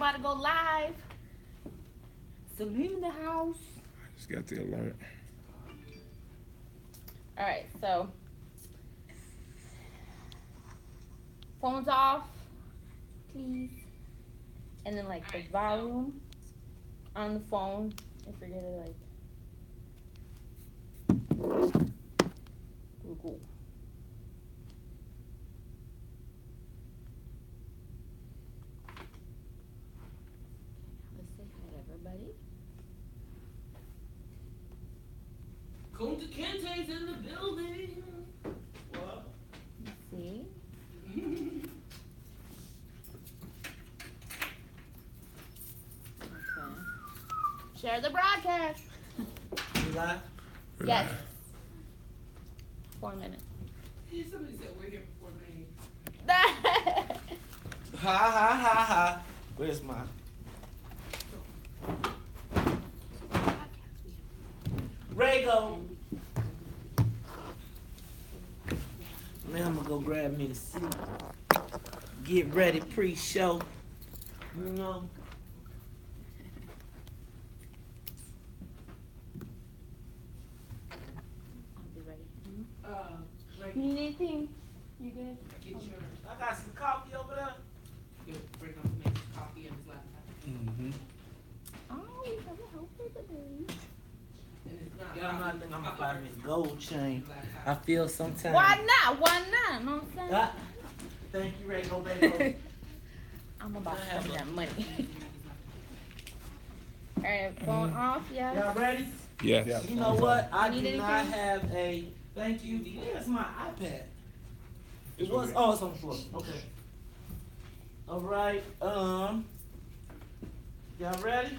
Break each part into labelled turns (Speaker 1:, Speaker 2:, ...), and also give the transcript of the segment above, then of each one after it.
Speaker 1: about to go live. Celine in the house.
Speaker 2: I just got the alert.
Speaker 1: All right, so phones off, please, and then like the volume on the phone. I forget it like. Cool. Let's say hi to everybody.
Speaker 3: Kunta Kinte's in the building. What?
Speaker 1: Let's see. Okay. Share the broadcast.
Speaker 3: You live?
Speaker 1: Yes. 4 minutes.
Speaker 3: Yeah, somebody said we're here for 4 minutes.
Speaker 4: Ha ha ha ha. Where's my Rago? Man, I'm gonna go grab me a seat. Get ready pre-show. You know.
Speaker 1: I'll be ready.
Speaker 3: Like,
Speaker 1: You need anything? You good?
Speaker 3: get your,
Speaker 4: I got some coffee over there.
Speaker 3: you bring up make coffee and his laptop.
Speaker 4: Mm-hmm.
Speaker 1: Oh, you have a help with the baby.
Speaker 3: And it's not.
Speaker 4: Y'all know I think I'm gonna buy me a gold chain. I
Speaker 3: Laptop.
Speaker 4: feel sometimes.
Speaker 1: Why not? Why not? Know what I'm saying?
Speaker 4: Ah, thank you, Rago, baby.
Speaker 1: I'm about to spend that money. Alright, phone off, yeah.
Speaker 4: Y'all ready?
Speaker 2: Yes.
Speaker 4: You know what? I
Speaker 1: You
Speaker 4: do
Speaker 1: need
Speaker 4: not
Speaker 1: anything?
Speaker 4: have a. Thank you. Where's my iPad?
Speaker 2: It's
Speaker 4: Was
Speaker 2: okay.
Speaker 4: oh, it's on the floor. Okay. All right. Y'all ready?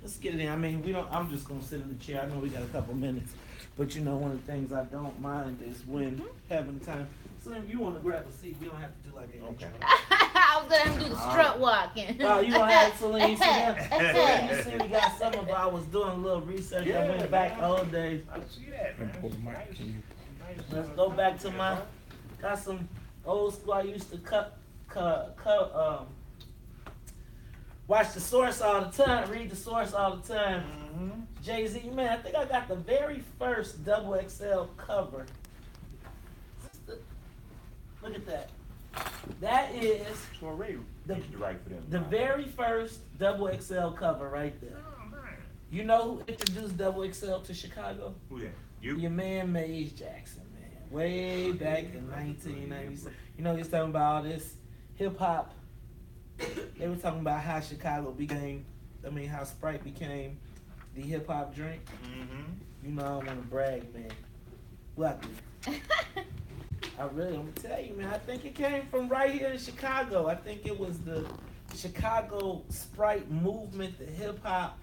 Speaker 4: Let's get it in. I mean, we don't. I'm just gonna sit in the chair. I know we got a couple minutes, but you know, one of the things I don't mind is when having time. Slim, you want to grab a seat? We don't have to do like an intro.
Speaker 1: I was gonna do the strut walking.
Speaker 4: Oh, you want to have Celine sit down? You see, we got some of. I was doing a little research. I went back old days.
Speaker 5: I see that,
Speaker 2: And
Speaker 5: man.
Speaker 2: pull the mic. Can you-
Speaker 4: Let's go back to my. Got some old school. I used to watch the source all the time, read the source all the time. Jay-Z, man, I think I got the very first double XL cover. Look at that. That is
Speaker 5: So Ray
Speaker 4: The-
Speaker 5: used to write for them.
Speaker 4: the very first double XL cover right there.
Speaker 5: Oh, man.
Speaker 4: You know who introduced double XL to Chicago?
Speaker 5: Who that? You?
Speaker 4: Your man Maze Jackson, man. Way back in 1997. You know, he's talking about all this hip hop. They were talking about how Chicago became, how Sprite became the hip hop drink.
Speaker 5: Mm-hmm.
Speaker 4: You know, I don't want to brag, man. Luckily. I really, I'm gonna tell you, man, I think it came from right here in Chicago. I think it was the Chicago Sprite movement, the hip hop.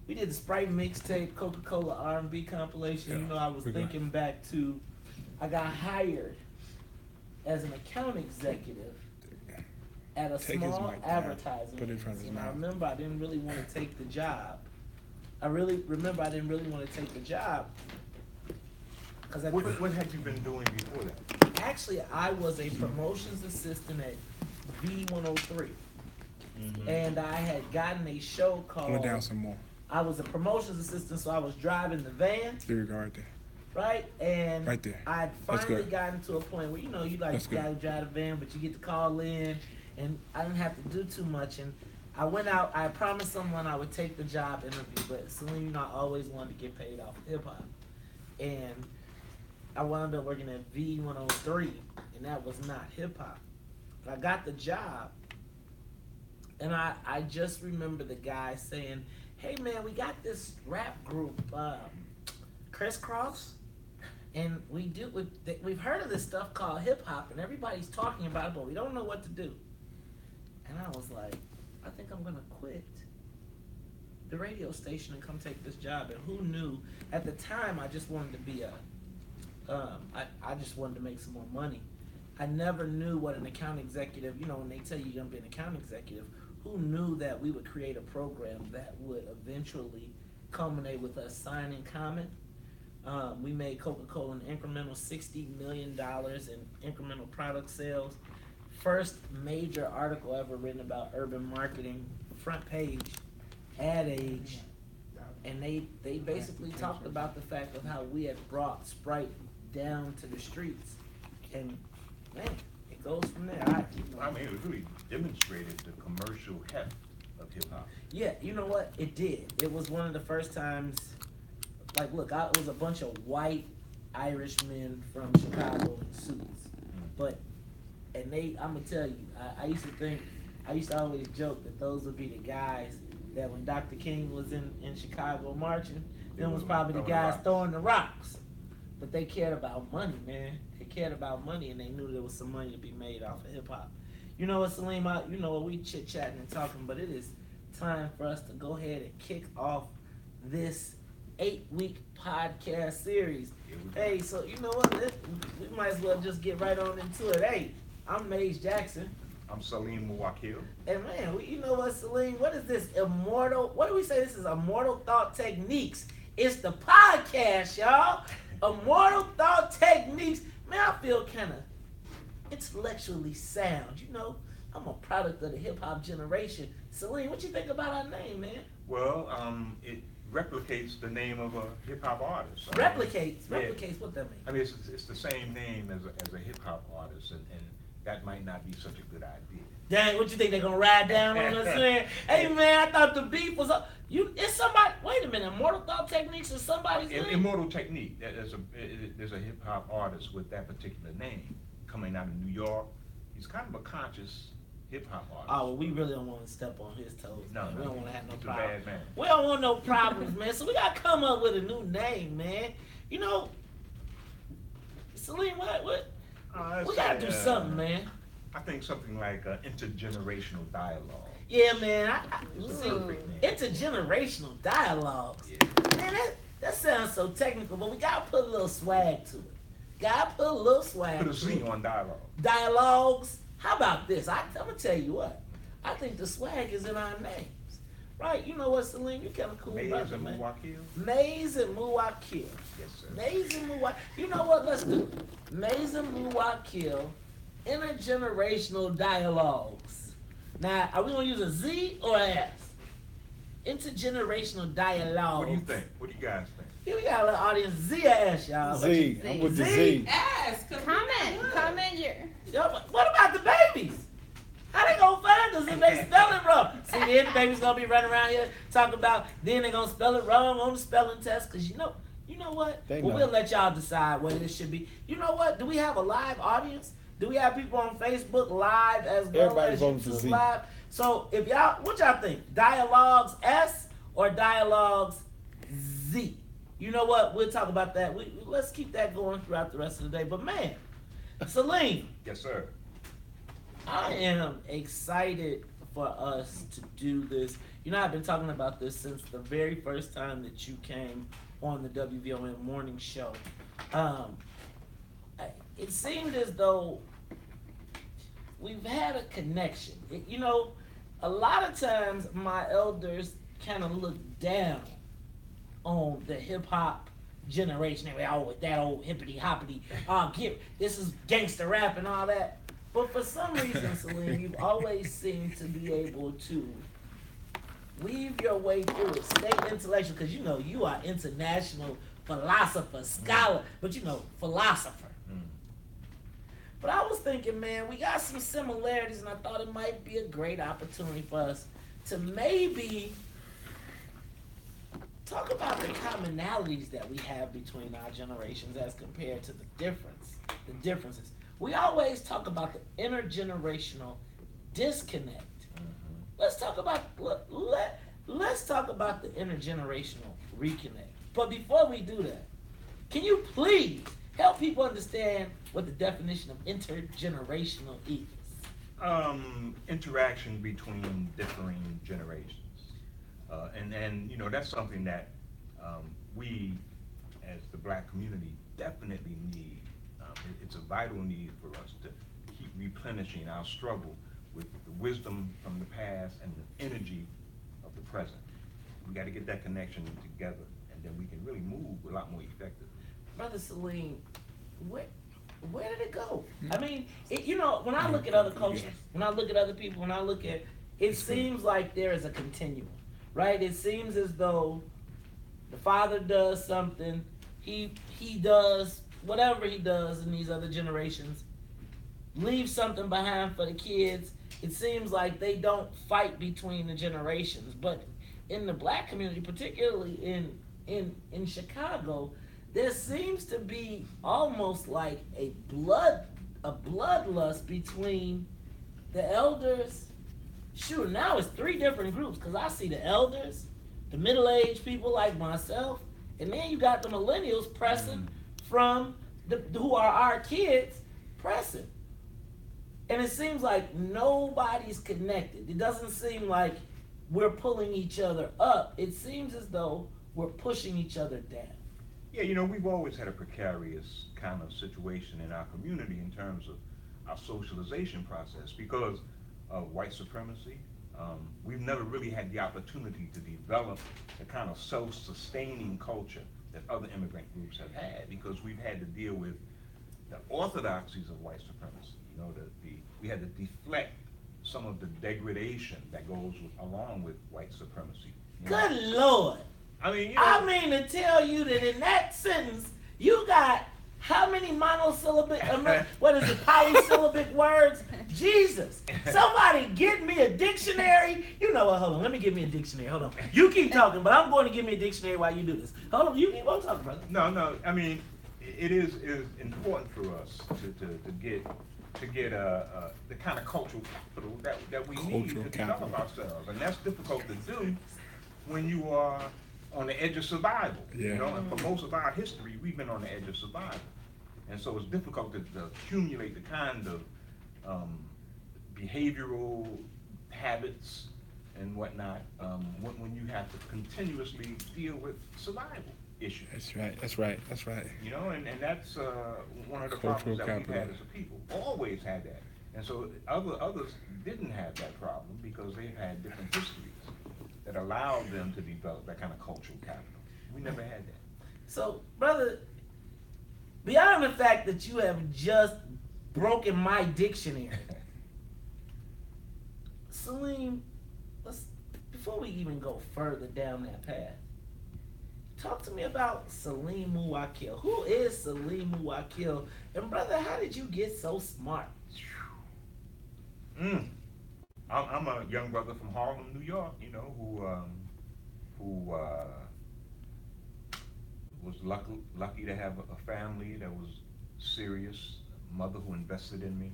Speaker 4: We did the Sprite mixtape, Coca-Cola R&B compilation. You know, I was
Speaker 2: we got-
Speaker 4: thinking back to, I got hired as an account executive at a
Speaker 2: Take his
Speaker 4: small
Speaker 2: mic down.
Speaker 4: advertising
Speaker 2: Put it in front of his
Speaker 4: agency. And I
Speaker 2: mouth.
Speaker 4: remember I didn't really want to take the job. I didn't really want to take the job. Cause
Speaker 5: What had you been doing before that?
Speaker 4: actually, I was a promotions assistant at V103. And I had gotten a show called,
Speaker 2: Pull it down some more.
Speaker 4: I was a promotions assistant, so I was driving the van,
Speaker 2: Disregard that.
Speaker 4: right? And
Speaker 2: Right there.
Speaker 4: I'd
Speaker 2: That's
Speaker 4: finally
Speaker 2: good.
Speaker 4: gotten to a point where, you know, you like
Speaker 2: That's good.
Speaker 4: gotta drive the van, but you get to call in, and I didn't have to do too much. And I went out, I promised someone I would take the job interview, but Celine, you know, I always wanted to get paid off of hip hop. And I wound up working at V103, and that was not hip hop. But I got the job, and I just remember the guy saying, "Hey man, we got this rap group, Crisscross, and we've heard of this stuff called hip hop, and everybody's talking about it, but we don't know what to do." And I was like, I think I'm gonna quit the radio station and come take this job. And who knew? At the time, I just wanted to be I just wanted to make some more money. I never knew what an account executive, you know, when they tell you you're gonna be an account executive, who knew that we would create a program that would eventually culminate with us signing Common. We made Coca-Cola an incremental $60 million in incremental product sales, first major article ever written about urban marketing, front page, Ad Age, and they basically talked about the fact of how we had brought Sprite down to the streets, and man, it goes from there.
Speaker 5: I mean, it really demonstrated the commercial heft of hip hop.
Speaker 4: Yeah, you know what? It did. It was one of the first times. Like, look, it was a bunch of white Irish men from Chicago in suits, and I'm gonna tell you, I used to always joke that those would be the guys that when Dr. King was in Chicago marching, them was probably the guys throwing the rocks. But they cared about money, man. They cared about money, and they knew there was some money to be made off of hip hop. You know what, Salim? You know what, we chit chatting and talking, but it is time for us to go ahead and kick off this 8-week podcast series. Hey, so you know what? We might as well just get right on into it. Hey, I'm Maze Jackson.
Speaker 5: I'm Salim Muwakil.
Speaker 4: And man, you know what, Salim? What is this immortal? What do we say? This is Immortal Thought Techniques. It's the podcast, y'all. Immortal Thought Techniques. Man, I feel kind of intellectually sound. You know, I'm a product of the hip hop generation. Salim, what you think about our name, man?
Speaker 5: Well, it replicates the name of a hip hop artist.
Speaker 4: Replicates
Speaker 5: Yeah.
Speaker 4: what that means?
Speaker 5: I mean, it's the same name as a hip hop artist, and that might not be such a good idea.
Speaker 4: Dang, what you think they're gonna ride down on us saying, hey man, I thought the beef was up. It's somebody, wait a minute, Immortal Thought Techniques is somebody's name?
Speaker 5: Immortal Technique. There's a hip hop artist with that particular name coming out of New York. He's kind of a conscious hip hop artist.
Speaker 4: Oh, well, we really don't want to step on his toes.
Speaker 5: No,
Speaker 4: we don't want to have no
Speaker 5: he's a
Speaker 4: problems.
Speaker 5: bad man.
Speaker 4: We don't want no problems, man. So we gotta come up with a new name, man. You know, Salim, what? We gotta do something, man.
Speaker 5: I think something like intergenerational dialogue.
Speaker 4: Yeah, man. See,
Speaker 5: Perfect, man.
Speaker 4: intergenerational dialogues.
Speaker 5: Yeah.
Speaker 4: Man, that sounds so technical, but we gotta put a little swag to it. Gotta put a little swag
Speaker 5: Put a
Speaker 4: to
Speaker 5: C
Speaker 4: it.
Speaker 5: on dialogue.
Speaker 4: Dialogues. How about this? I'm gonna tell you what. I think the swag is in our names, right? You know what, Salim? You kind of cool,
Speaker 5: Maze
Speaker 4: brother,
Speaker 5: and
Speaker 4: man.
Speaker 5: Muwakil.
Speaker 4: Maze and Muwakil.
Speaker 5: Yes, sir.
Speaker 4: Maze and Muwakil. You know what? Let's do it. Maze and Muwakil. Intergenerational dialogues. Now, are we gonna use a Z or an S? Intergenerational dialogues.
Speaker 5: What do you think? What do you guys think?
Speaker 4: Here we got a little audience. Z or S, y'all? What you-
Speaker 2: Z. I'm with the
Speaker 4: Z.
Speaker 2: Z.
Speaker 3: Ask.
Speaker 1: Comment your.
Speaker 4: Yo, what about the babies? How they gonna find us if they spell it wrong? See, then the babies gonna be running around here talking about, then they gonna spell it wrong on the spelling test, cause you know what?
Speaker 2: They
Speaker 4: Well,
Speaker 2: know.
Speaker 4: we'll let y'all decide what it should be. You know what? Do we have a live audience? Do we have people on Facebook live as well
Speaker 2: Everybody
Speaker 4: as
Speaker 2: voting for
Speaker 4: YouTube
Speaker 2: Z.
Speaker 4: live? So if what y'all think? Dialogues S or Dialogues Z? You know what? We'll talk about that. Let's keep that going throughout the rest of the day. But man, Salim,
Speaker 5: Yes, sir.
Speaker 4: I am excited for us to do this. You know, I've been talking about this since the very first time that you came on the WVON morning show. It seemed as though we've had a connection. You know, a lot of times my elders kind of look down on the hip hop generation. They were all with that old hippity hoppity. This is gangster rap and all that. But for some reason, Salim, you've always seemed to be able to weave your way through it. Stay intellectual, because you know you are international philosopher, scholar, but you know, philosopher. But I was thinking, man, we got some similarities, and I thought it might be a great opportunity for us to maybe talk about the commonalities that we have between our generations as compared to the differences. We always talk about the intergenerational disconnect. Let's talk about let's talk about the intergenerational reconnect. But before we do that, can you please help people understand what the definition of intergenerational is?
Speaker 5: Interaction between differing generations. And you know, that's something that we, as the black community, definitely need. It's a vital need for us to keep replenishing our struggle with the wisdom from the past and the energy of the present. We got to get that connection together, and then we can really move a lot more effectively.
Speaker 4: Brother Salim, where did it go? I mean, you know, when I look at other cultures, when I look at other people, when I look at, it seems like there is a continuum, right? It seems as though the father does something, he does whatever he does in these other generations, leaves something behind for the kids. It seems like they don't fight between the generations, but in the black community, particularly in Chicago, there seems to be almost like a bloodlust between the elders. Shoot, now it's 3 different groups, because I see the elders, the middle-aged people like myself, and then you got the millennials pressing from who are our kids pressing. And it seems like nobody's connected. It doesn't seem like we're pulling each other up. It seems as though we're pushing each other down.
Speaker 5: Yeah, you know, we've always had a precarious kind of situation in our community in terms of our socialization process because of white supremacy. We've never really had the opportunity to develop the kind of self-sustaining culture that other immigrant groups have had because we've had to deal with the orthodoxies of white supremacy. You know, we had to deflect some of the degradation that goes along with white supremacy.
Speaker 4: Good Lord.
Speaker 5: I mean, you know,
Speaker 4: I mean to tell you that in that sentence, you got how many monosyllabic, what is it, polysyllabic words? Jesus. Somebody get me a dictionary. You know what, hold on, let me get me a dictionary, hold on. You keep talking, but I'm going to give me a dictionary while you do this. Hold on, you keep on talking, brother.
Speaker 5: No, I mean, it is important for us to get the kind of cultural capital that we need to develop ourselves. And that's difficult to do when you are on the edge of survival.
Speaker 2: Yeah.
Speaker 5: You know, and for most of our history, we've been on the edge of survival. And so it's difficult to accumulate the kind of behavioral habits and whatnot when you have to continuously deal with survival issues.
Speaker 2: That's right.
Speaker 5: You know, and that's one of the
Speaker 2: Cultural
Speaker 5: problems that
Speaker 2: capital.
Speaker 5: we've had as a people. Always had that. And so others didn't have that problem because they had different histories that allowed them to develop that kind of cultural capital. We never had that.
Speaker 4: So, brother, beyond the fact that you have just broken my dictionary, Salim, before we even go further down that path, talk to me about Salim Muwakil. Who is Salim Muwakil? And brother, how did you get so smart?
Speaker 5: I'm a young brother from Harlem, New York, you know, who was lucky to have a family that was serious, a mother who invested in me,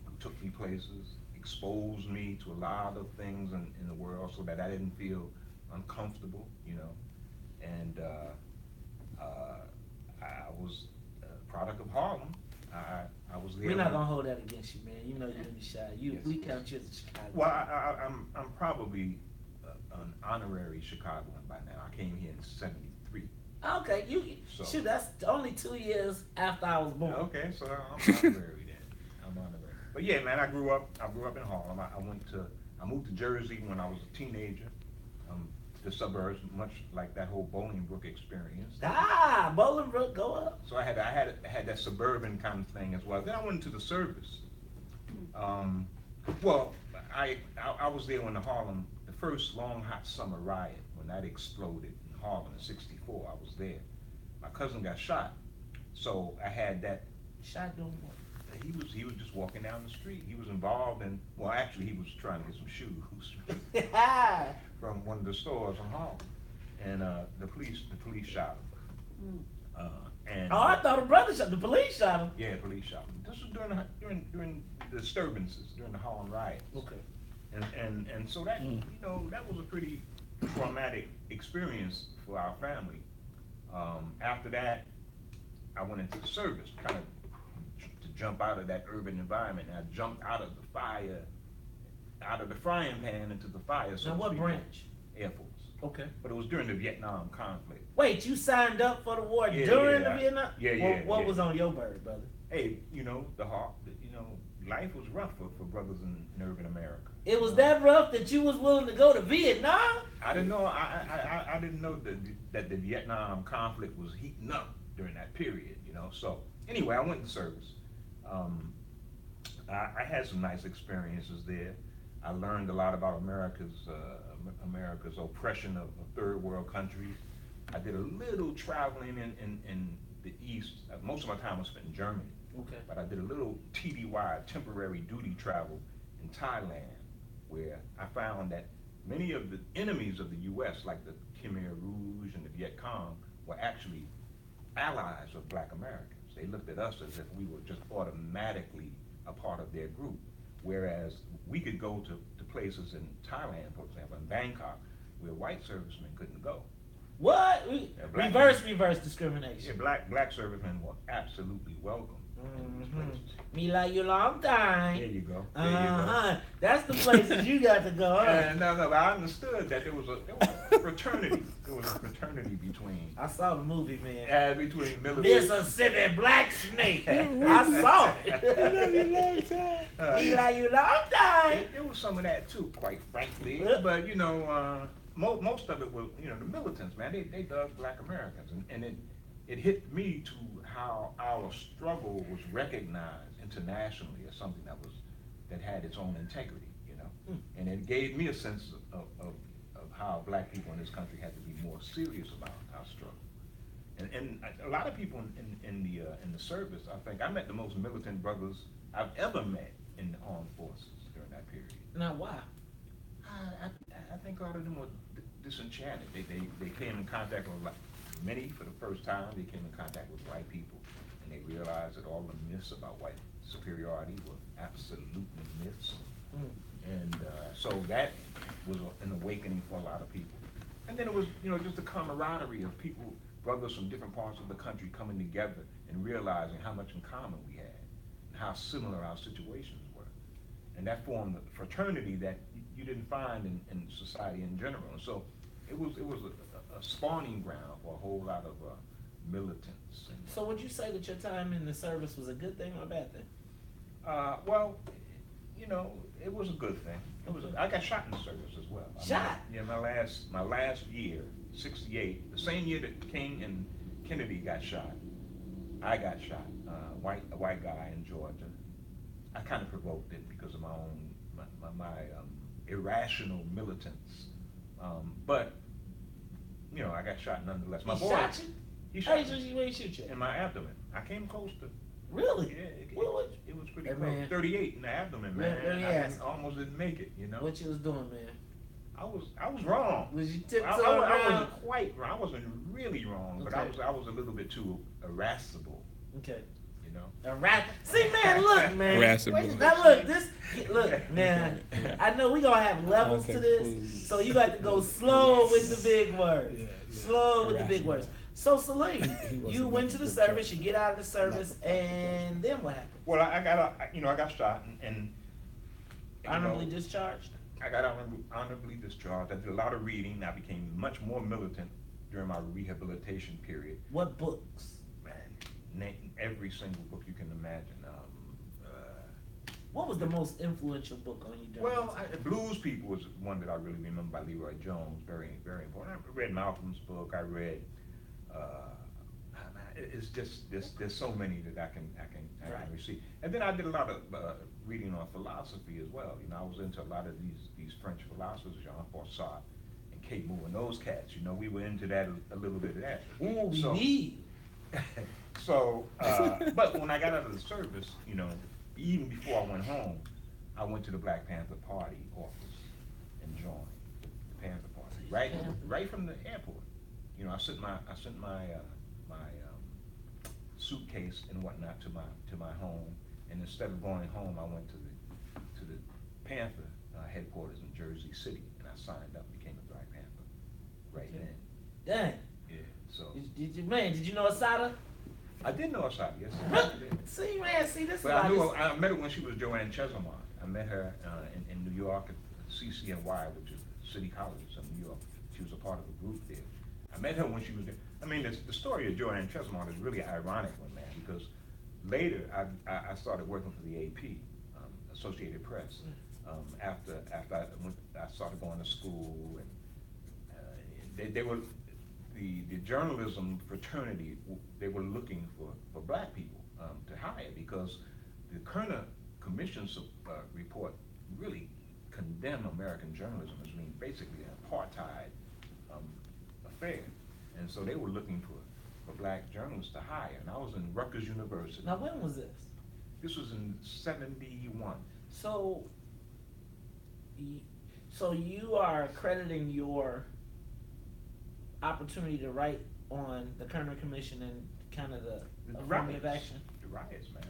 Speaker 5: who took me places, exposed me to a lot of things in the world so that I didn't feel uncomfortable, you know. And I was a product of Harlem. I was there.
Speaker 4: We're not gonna hold that against you, man. You know you're in the shy. We count you as a Chicago.
Speaker 5: Well, I'm probably an honorary Chicagoan by now. I came here in '73.
Speaker 4: Okay, shoot, that's only 2 years after I was born.
Speaker 5: Okay, so I'm honorary then. I'm honorary. But yeah, man, I grew up in Harlem. I moved to Jersey when I was a teenager. The suburbs, much like that whole Bolingbrook experience.
Speaker 4: Bolingbrook, go up.
Speaker 5: So I had that suburban kind of thing as well. Then I went into the service. Well, I was there when the first long hot summer riot, when that exploded in Harlem in '64. I was there. My cousin got shot, so I had that.
Speaker 4: Shot doing what?
Speaker 5: He was just walking down the street. He was involved in, well, actually, he was trying to get some shoes from one of the stores in Harlem, and the police shot him.
Speaker 4: I thought a brother shot. The police shot him.
Speaker 5: Yeah, police shot him. This was during the disturbances during the Harlem riots.
Speaker 4: Okay.
Speaker 5: And so that you know, that was a pretty traumatic experience for our family. After that, I went into the service, kind of to jump out of that urban environment. And I jumped out of the frying pan into the fire. So
Speaker 4: now what branch?
Speaker 5: Air Force.
Speaker 4: Okay.
Speaker 5: But it was during the Vietnam conflict.
Speaker 4: Wait, you signed up for the war during the Vietnam? What was on your bird, brother?
Speaker 5: Hey, you know, life was rough for brothers in urban America.
Speaker 4: It was that rough that you was willing to go to Vietnam?
Speaker 5: I didn't know. I didn't know that the Vietnam conflict was heating up during that period. You know, so anyway, I went to service. I had some nice experiences there. I learned a lot about America's oppression of third world countries. I did a little traveling in the East. Most of my time was spent in Germany.
Speaker 4: Okay.
Speaker 5: But I did a little TDY, temporary duty travel in Thailand, where I found that many of the enemies of the U.S., like the Khmer Rouge and the Viet Cong, were actually allies of Black Americans. They looked at us as if we were just automatically a part of their group, whereas we could go to places in Thailand, for example, in Bangkok, where white servicemen couldn't go.
Speaker 4: What?
Speaker 5: Black
Speaker 4: Reverse discrimination.
Speaker 5: Yeah, black servicemen were absolutely welcome in these places.
Speaker 4: Me like you long time.
Speaker 5: There you go.
Speaker 4: That's the places you got to go. Huh?
Speaker 5: No, but I understood that there was a fraternity. There was a fraternity between.
Speaker 4: I saw the movie, man.
Speaker 5: Between military.
Speaker 4: Mississippi Black Snake. I saw it. Me like you long time.
Speaker 5: There was some of that too, quite frankly.
Speaker 4: Yeah.
Speaker 5: But most of it was, the militants, man. They dug Black Americans, and it hit me to how our struggle was recognized internationally as something that had its own integrity, and it gave me a sense of how Black people in this country had to be more serious about our struggle. And a lot of people in the service, I think I met the most militant brothers I've ever met in the armed forces during that period.
Speaker 4: Now, why?
Speaker 5: I think a lot of them were disenchanted. They came in contact with many for the first time. They came in contact with white people, and they realized that all the myths about white superiority were absolutely myths. And so that was an awakening for a lot of people. And then it was, just the camaraderie of people, brothers from different parts of the country coming together and realizing how much in common we had and how similar our situations were. And that formed a fraternity that you didn't find in society in general. And so it was a spawning ground for a whole lot of militants.
Speaker 4: So would you say that your time in the service was a good thing or a bad thing?
Speaker 5: Well, it was a good thing. I got shot in the service as well.
Speaker 4: Shot?
Speaker 5: Yeah, my last year, 68, the same year that King and Kennedy got shot, I got shot. A white guy in Georgia. I kind of provoked it because of my irrational militance. But I got shot nonetheless.
Speaker 4: He shot you?
Speaker 5: He shot
Speaker 4: Where
Speaker 5: me
Speaker 4: did he shoot you?
Speaker 5: in my abdomen. I came close to.
Speaker 4: Really?
Speaker 5: Yeah,
Speaker 4: What
Speaker 5: it was pretty
Speaker 4: Hey,
Speaker 5: close.
Speaker 4: man.
Speaker 5: 38 in the abdomen, man.
Speaker 4: Let me
Speaker 5: I
Speaker 4: ask.
Speaker 5: almost didn't make it.
Speaker 4: What you was doing, man?
Speaker 5: I was wrong.
Speaker 4: Was you
Speaker 5: I
Speaker 4: tiptoeing around?
Speaker 5: wasn't quite wrong. I wasn't really wrong, but
Speaker 4: Okay.
Speaker 5: I was a little bit too irascible.
Speaker 4: Okay.
Speaker 5: know.
Speaker 4: See, man, look, man.
Speaker 2: Irascible.
Speaker 4: Now look, man. I know we gonna have levels to this, so you got to go slow with the big words. Slow with the big words. So Celine, you went to the service, you get out of the service, and then what happened?
Speaker 5: Well, I got shot and
Speaker 4: Honorably discharged?
Speaker 5: I got honorably discharged. I did a lot of reading. I became much more militant during my rehabilitation period.
Speaker 4: What books?
Speaker 5: Man, name every single book you can imagine.
Speaker 4: What was the most influential book on you during
Speaker 5: Well, Blues People was one that I really remember by Leroy Jones. Very, very important. I read Malcolm's book. I read. It's just there's so many that I can receive. And then I did a lot of reading on philosophy as well. You know, I was into a lot of these French philosophers, Jean-Paul Sartre and Kate Moore and those cats. You know, we were into that a little bit of that.
Speaker 4: Ooh, we need.
Speaker 5: So, but when I got out of the service, you know, even before I went home, I went to the Black Panther Party office and joined the Panther Party right from the airport. You know, I sent my suitcase and whatnot to my home, and instead of going home, I went to the Panther headquarters in Jersey City, and I signed up, became a Black Panther right then.
Speaker 4: Dang.
Speaker 5: Yeah. So.
Speaker 4: Did you know Asada?
Speaker 5: I did know Asada, yes.
Speaker 4: See, man, this
Speaker 5: but I met her when she was Joanne Chesimard. I met her in New York at CCNY, which is City College in New York. She was a part of a group there. I met her when she was there. I mean, the story of Joanne Chesimard is really an ironic one, man, because later I started working for the AP, Associated Press, after I started going to school, and they were, the journalism fraternity, they were looking for black people to hire, because the Kerner Commission's report really condemned American journalism as being basically an apartheid affair. And so they were looking for black journalists to hire. And I was in Rutgers University.
Speaker 4: Now, when was this?
Speaker 5: This was in '71.
Speaker 4: So, so you are crediting your opportunity to write on the Kerner Commission and kind of the affirmative action?
Speaker 5: The riots, man.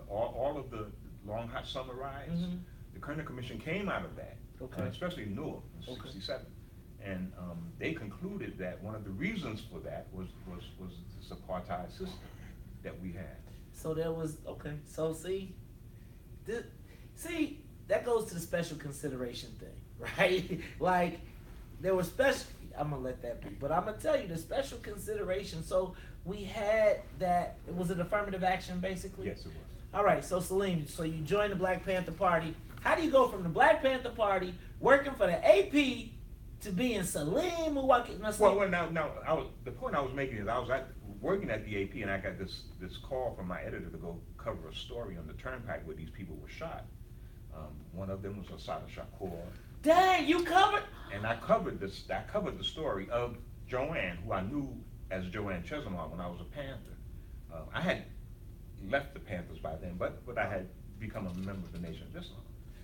Speaker 5: All of the long hot summer riots.
Speaker 4: Mhm.
Speaker 5: The Kerner Commission came out of that,
Speaker 4: Okay.
Speaker 5: especially in Newark in
Speaker 4: Okay.
Speaker 5: '67, and they concluded that one of the reasons for that was this apartheid system that we had.
Speaker 4: So there was, okay, so see, that goes to the special consideration thing, right? Like, there was special, I'm gonna let that be, but I'm gonna tell you the special consideration. So we had that, was it affirmative action basically?
Speaker 5: Yes, it was.
Speaker 4: All right, so Salim, so you joined the Black Panther Party. How do you go from the Black Panther Party, working for the AP, to being Salim Muwaki?
Speaker 5: Well, now, the point I was making is I was working at the AP, and I got this call from my editor to go cover a story on the Turnpike where these people were shot. One of them was Assata Shakur.
Speaker 4: Dang, you covered?
Speaker 5: And I covered the story of Joanne, who I knew as Joanne Chesimard when I was a Panther. I had left the Panthers by then, but I had become a member of the Nation of Islam.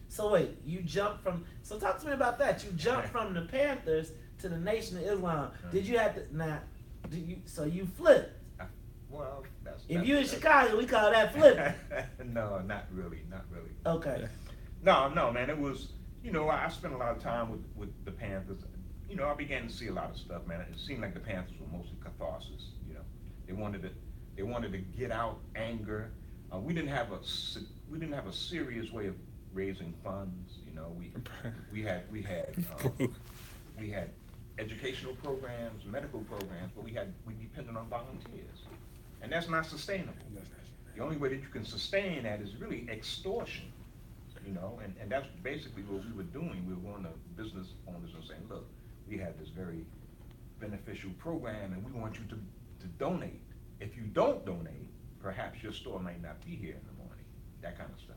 Speaker 4: So wait, you jumped from, so talk to me about that. You jumped from the Panthers to the Nation of Islam. Did you have to, so you flipped?
Speaker 5: Well,
Speaker 4: If you in Chicago, we call that flipping.
Speaker 5: No, not really.
Speaker 4: Okay.
Speaker 5: No, man, it was, I spent a lot of time with the Panthers. I began to see a lot of stuff, man. It seemed like the Panthers were mostly catharsis. They wanted to get out anger. We didn't have a serious way of raising funds. We had educational programs, medical programs, but we depended on volunteers, and that's not sustainable. The only way that you can sustain that is really extortion. And that's basically what we were doing. We were going to business owners and saying, look, we have this very beneficial program and we want you to donate. If you don't donate, perhaps your store may not be here in the morning, that kind of stuff.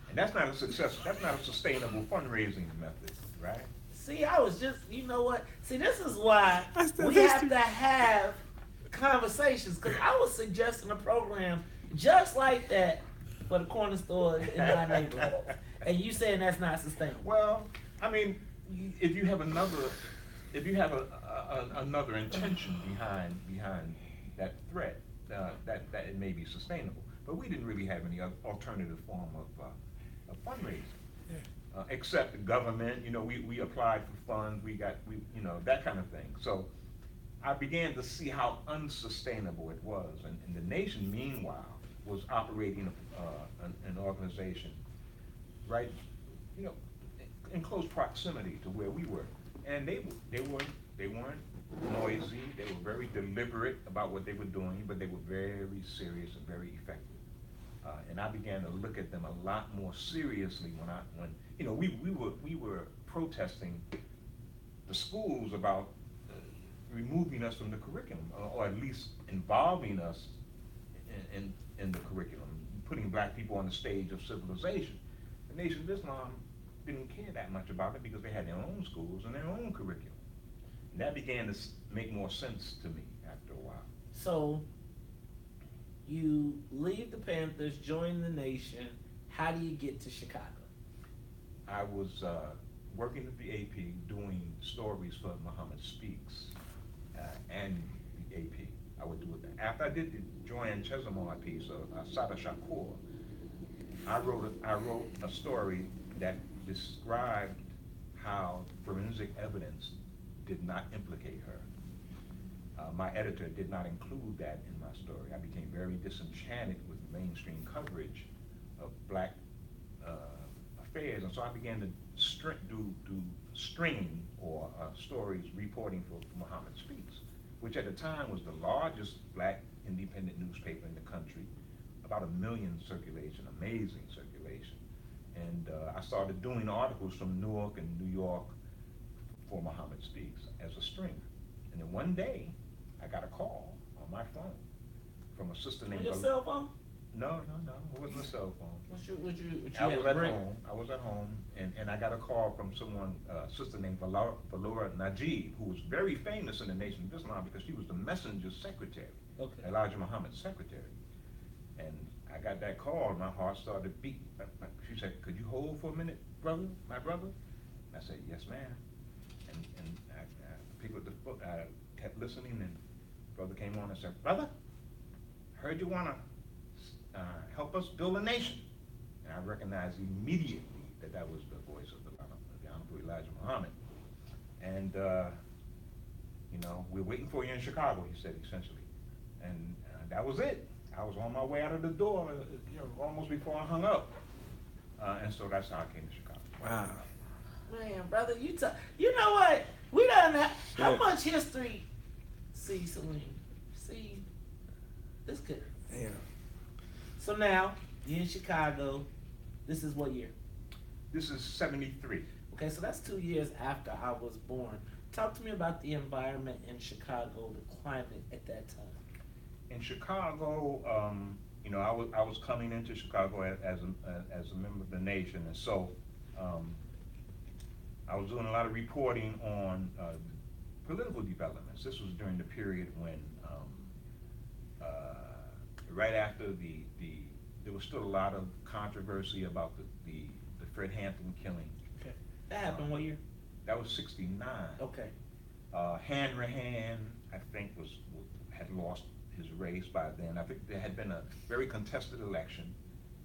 Speaker 5: And that's not a sustainable fundraising method, right?
Speaker 4: See, I was just, you know what? See, this is why we have to have conversations, because I was suggesting a program just like that for the corner store in my neighborhood. And you saying that's not sustainable.
Speaker 5: Well, I mean, if you have another intention behind that threat, that it may be sustainable. But we didn't really have any alternative form of fundraising. Except the government, we applied for funds, that kind of thing. So I began to see how unsustainable it was. And the Nation, meanwhile, was operating an organization right, in close proximity to where we were. And they weren't noisy, they were very deliberate about what they were doing, but they were very serious and very effective. And I began to look at them a lot more seriously when we were protesting the schools about removing us from the curriculum, or at least involving us in the curriculum, putting black people on the stage of civilization. The Nation of Islam didn't care that much about it because they had their own schools and their own curriculum. And that began to make more sense to me after a while.
Speaker 4: So you leave the Panthers, join the Nation. How do you get to Chicago?
Speaker 5: I was working at the AP doing stories for Muhammad Speaks and the AP. I would do it. After I did the Joanne Chesimard piece of Assata Shakur, I wrote a story that described how forensic evidence did not implicate her. My editor did not include that in my story. I became very disenchanted with mainstream coverage of black affairs, and so I began to do stringing or stories reporting for Muhammad Speaks, which at the time was the largest black independent newspaper in the country, about 1 million circulation, amazing circulation. And I started doing articles from Newark and New York for Muhammad Speaks as a stringer. And then one day, I got a call on my phone from a sister
Speaker 4: On
Speaker 5: named.
Speaker 4: your cell phone?
Speaker 5: No, it wasn't a cell phone.
Speaker 4: What you
Speaker 5: I
Speaker 4: had
Speaker 5: was
Speaker 4: to
Speaker 5: at
Speaker 4: bring?
Speaker 5: home. I was at home, and I got a call from someone, sister named Valora Najib, who was very famous in the Nation of Islam because she was the messenger's secretary,
Speaker 4: Okay.
Speaker 5: Elijah Muhammad's secretary. And I got that call, and my heart started beating. She said, "Could you hold for a minute, brother, my brother?" I said, "Yes, ma'am." And I picked up the book. I kept listening, and brother came on and said, "Brother, heard you wanna help us build a nation." And I recognized immediately that was the voice of the Honorable Elijah Muhammad. And, we're waiting for you in Chicago, he said, essentially. And that was it. I was on my way out of the door, almost before I hung up. And so that's how I came to Chicago.
Speaker 2: Wow.
Speaker 4: Man, brother, you know what? We done have, how
Speaker 2: Yeah.
Speaker 4: much history? See, Celine. See, this could.
Speaker 2: Damn.
Speaker 4: So now, you're in Chicago. This is what year?
Speaker 5: This is 73.
Speaker 4: Okay, so that's 2 years after I was born. Talk to me about the environment in Chicago, the climate at that time.
Speaker 5: In Chicago, I was coming into Chicago as a member of the nation, and so I was doing a lot of reporting on political developments. This was during the period when, right after there was still a lot of controversy about the Fred Hampton killing.
Speaker 4: Okay. That happened what year?
Speaker 5: That was 69.
Speaker 4: Okay.
Speaker 5: Hanrahan, I think, had lost his race by then. I think there had been a very contested election.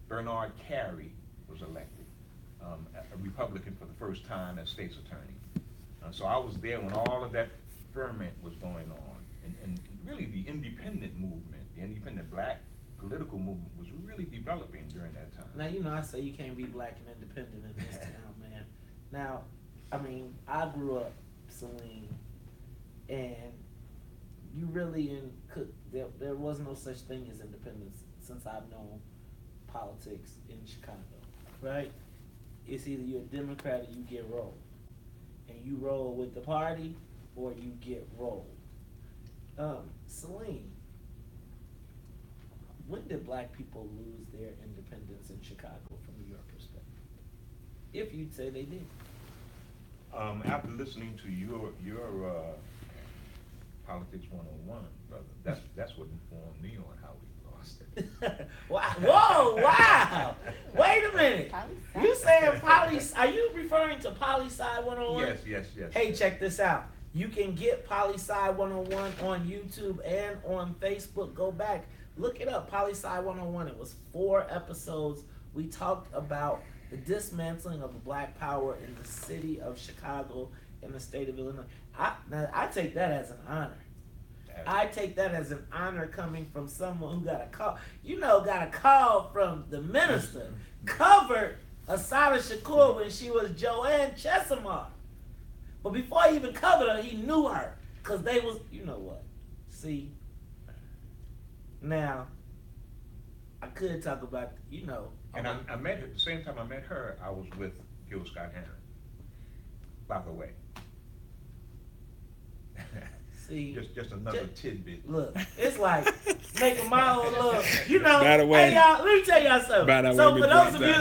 Speaker 5: Bernard Carey was elected, a Republican for the first time as state's attorney. So I was there when all of that ferment was going on. And really the independent movement, the independent black political movement was really developing during that time.
Speaker 4: Now, I say you can't be black and independent in this town, man. Now, I grew up, Celine, and you really there was no such thing as independence since I've known politics in Chicago, right? It's either you're a Democrat or you get rolled. And you roll with the party or you get rolled. Celine, when did black people lose their independence in Chicago from your perspective? If you'd say they did.
Speaker 5: After listening to your Politics 101, brother, that's what informed me on how we lost it.
Speaker 4: Whoa, wow. Wait a minute. You saying are you referring to Poli-Sci 101?
Speaker 5: Yes.
Speaker 4: Hey, check this out. You can get Poli-Sci 101 on YouTube and on Facebook. Go back, look it up, Poli-Sci 101. It was 4 episodes. We talked about the dismantling of black power in the city of Chicago in the state of Illinois. I take that as an honor. I take that as an honor coming from someone who got a call from the minister, covered Asada Shakur when she was Joanne Chesimard. But before he even covered her, he knew her. Because they was, you know what? See? Now, I could talk about,
Speaker 5: And I met her, the same time I met her, I was with Gil Scott-Heron, by the way.
Speaker 4: See,
Speaker 5: just another tidbit.
Speaker 4: Look, it's like making my own look.
Speaker 2: By the way,
Speaker 4: hey y'all, let me tell y'all something. So for those of you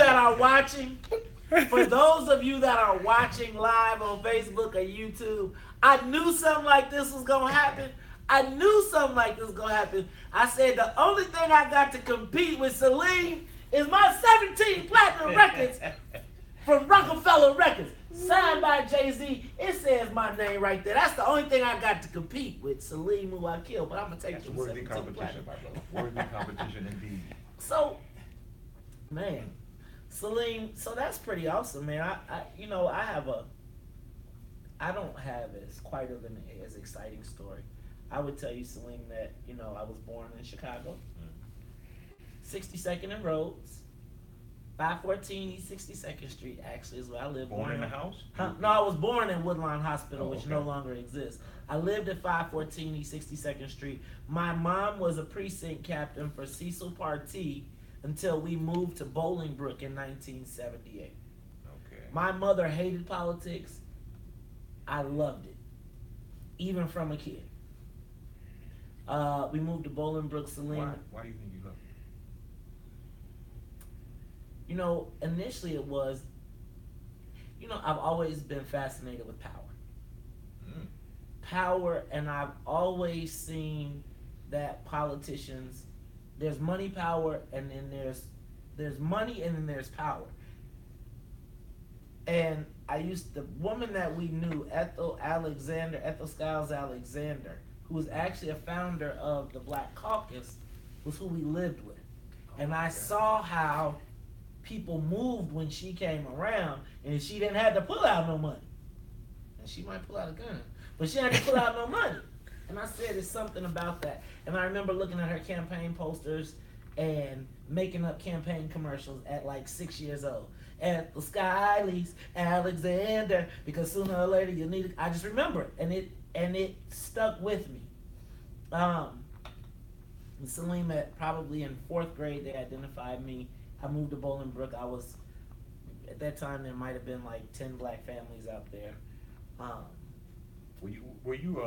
Speaker 4: that are watching, live on Facebook or YouTube, I knew something like this was gonna happen. I said the only thing I got to compete with Celine is my 17 platinum records from Rockefeller Records, signed by Jay-Z. It says my name right there. That's the only thing I got to compete with Celine Muwakil. But I'm gonna take
Speaker 5: That's
Speaker 4: the
Speaker 5: worthy
Speaker 4: 17
Speaker 5: competition,
Speaker 4: platinum.
Speaker 5: my brother. Worthy competition indeed.
Speaker 4: So, man, Celine. So that's pretty awesome, man. I don't have as quite of an as exciting story. I would tell you, Celine, that I was born in Chicago, 62nd and Rhodes. 514 East 62nd Street, actually, is where I live.
Speaker 5: Born in the house?
Speaker 4: No, I was born in Woodlawn Hospital, which
Speaker 5: okay.
Speaker 4: no longer exists. I lived at 514 East 62nd Street. My mom was a precinct captain for Cecil Partee until we moved to Bolingbrook in 1978.
Speaker 5: Okay.
Speaker 4: My mother hated politics. I loved it, even from a kid. We moved to Bolingbrook, Saline.
Speaker 5: Why do you think you left?
Speaker 4: You know, initially it was, you know, I've always been fascinated with power.
Speaker 5: Mm.
Speaker 4: Power, and I've always seen that politicians, there's money, power, and then there's money, and then there's power. And the woman that we knew, Ethel Skiles Alexander, who was actually a founder of the Black Caucus, was who we lived with. And I saw how people moved when she came around, and she didn't have to pull out no money. And she might pull out a gun, but she had to pull out no money. And I said, it's something about that. And I remember looking at her campaign posters and making up campaign commercials at like 6 years old. At the Skiles Alexander, because sooner or later you need it. I just remember it, and it stuck with me. In Saline, probably in 4th grade, they identified me. I moved to Bolingbrook. At that time, there might have been like 10 black families out there.
Speaker 5: Were you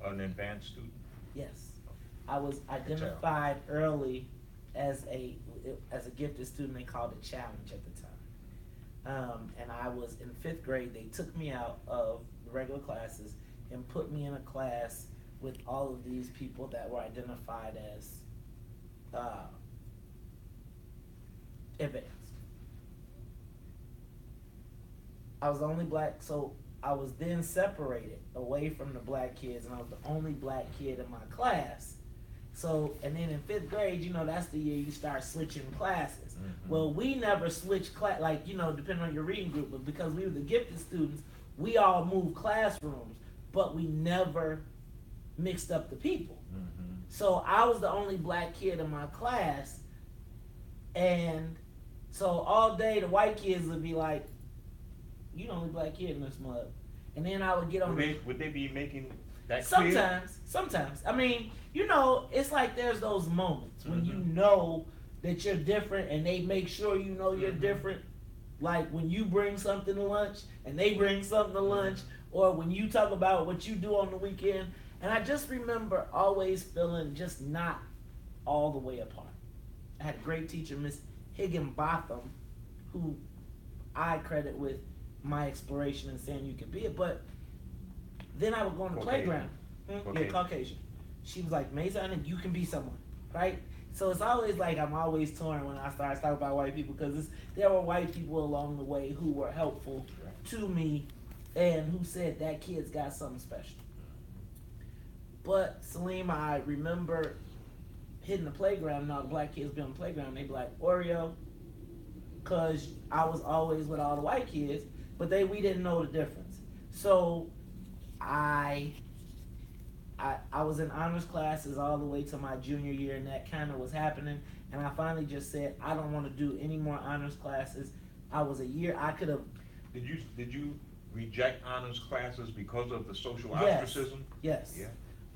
Speaker 5: an advanced student?
Speaker 4: Yes, I was identified early as a gifted student. They called it challenge at the time. And I was in 5th grade. They took me out of the regular classes and put me in a class with all of these people that were identified as advanced. I was the only black, so I was then separated away from the black kids, and I was the only black kid in my class. So, and then in 5th grade, you know, that's the year you start switching classes. Mm-hmm. Well, we never switched class, like, you know, depending on your reading group, but because we were the gifted students, we all moved classrooms, but we never mixed up the people. Mm-hmm. So I was the only black kid in my class, and so all day the white kids would be like, "You the only black kid in this mug," and then I would get on.
Speaker 5: Would they be making that
Speaker 4: clear? Sometimes. I mean, you know, it's like there's those moments when you know that you're different, and they make sure you know you're different. Like when you bring something to lunch, and they bring something to lunch, or when you talk about what you do on the weekend. And I just remember always feeling just not all the way apart. I had a great teacher, Miss Higginbotham, who I credit with my exploration and saying you could be it. But then I would go on the playground. Yeah, Caucasian. She was like, Mason, you can be someone, right? So it's always like I'm always torn when I start talking about white people, because there were white people along the way who were helpful to me and who said that kid's got something special. But Salim, I remember hitting the playground, and all the black kids be on the playground, they'd be like, Oreo, because I was always with all the white kids, but we didn't know the difference. So I was in honors classes all the way to my junior year, and that kind of was happening, and I finally just said, I don't want to do any more honors classes. I was a year, I could have...
Speaker 5: Did you reject honors classes because of the social ostracism?
Speaker 4: Yes. Yeah.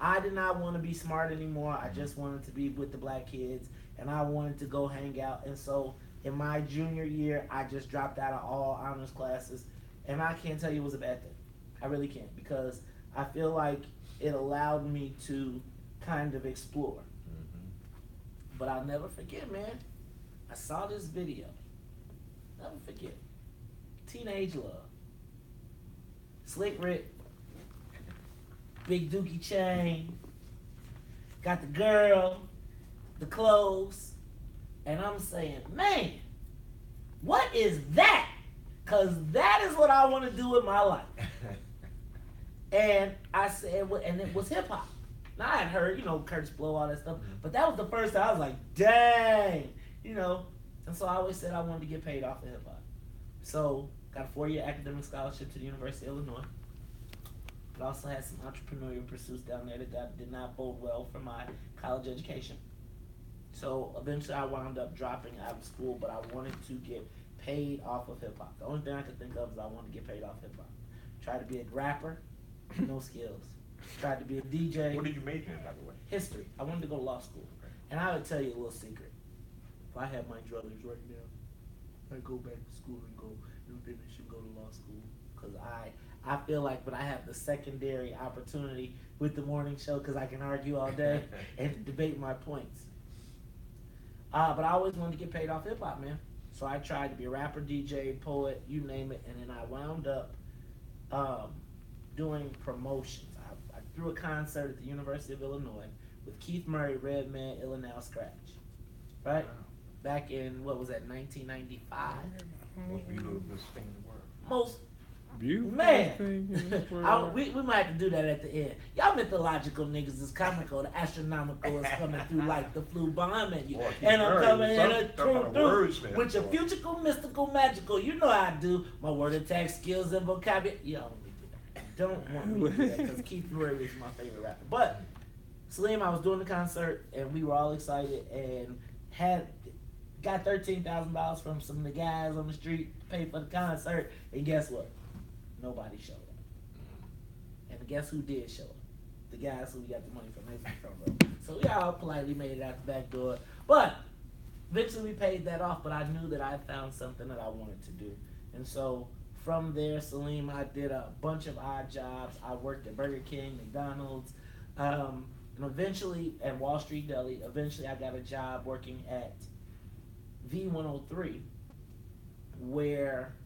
Speaker 4: I did not want to be smart anymore. I just wanted to be with the black kids, and I wanted to go hang out. And so in my junior year, I just dropped out of all honors classes, and I can't tell you it was a bad thing. I really can't, because I feel like it allowed me to kind of explore. Mm-hmm. But I'll never forget, man. I saw this video. Never forget. Teenage Love. Slick Rick. Big dookie chain, got the girl, the clothes, and I'm saying, man, what is that? Because that is what I want to do with my life. And I said, and it was hip hop. Now I had heard, you know, Curtis Blow, all that stuff, but that was the first time I was like, dang, you know. And so I always said I wanted to get paid off of hip hop. So got a 4-year academic scholarship to the University of Illinois. But also had some entrepreneurial pursuits down there that did not bode well for my college education. So eventually I wound up dropping out of school, but I wanted to get paid off of hip hop. The only thing I could think of is I wanted to get paid off hip hop. Tried to be a rapper, no skills. Tried to be a DJ.
Speaker 5: What did you major in, by the way?
Speaker 4: History. I wanted to go to law school. And I would tell you a little secret. If I had my druthers right now, I'd go back to school and go and finish and go to law school. Because I feel like, but I have the secondary opportunity with the morning show because I can argue all day and debate my points. But I always wanted to get paid off hip hop, man. So I tried to be a rapper, DJ, poet, you name it, and then I wound up doing promotions. I threw a concert at the University of Illinois with Keith Murray, Redman, Illinois Scratch, right?
Speaker 5: Wow.
Speaker 4: Back in, what was that, 1995?
Speaker 5: Most beautiful thing in the world.
Speaker 4: Most,
Speaker 2: Beautiful
Speaker 4: man,
Speaker 2: thing in this world.
Speaker 4: we might have to do that at the end. Y'all mythological niggas is comical, the astronomical is coming through like the flu bomb at you.
Speaker 5: Boy, Keith
Speaker 4: And I'm
Speaker 5: Murray
Speaker 4: coming
Speaker 5: was
Speaker 4: in
Speaker 5: talking
Speaker 4: through
Speaker 5: about wordsmith,
Speaker 4: with your
Speaker 5: boy.
Speaker 4: fugical, mystical, magical. You know how I do. My word attack skills and vocabulary. Y'all don't want me to do that. Don't want me to do that because Keith Murray is my favorite rapper. But Salim, I was doing the concert and we were all excited and got $13,000 from some of the guys on the street to pay for the concert. And guess what? Nobody showed up. And guess who did show up? The guys who we got the money from. They was in the front row. So we all politely made it out the back door. But eventually we paid that off, but I knew that I found something that I wanted to do. And so from there, Salim, I did a bunch of odd jobs. I worked at Burger King, McDonald's, and eventually at Wall Street Deli. Eventually I got a job working at V103 where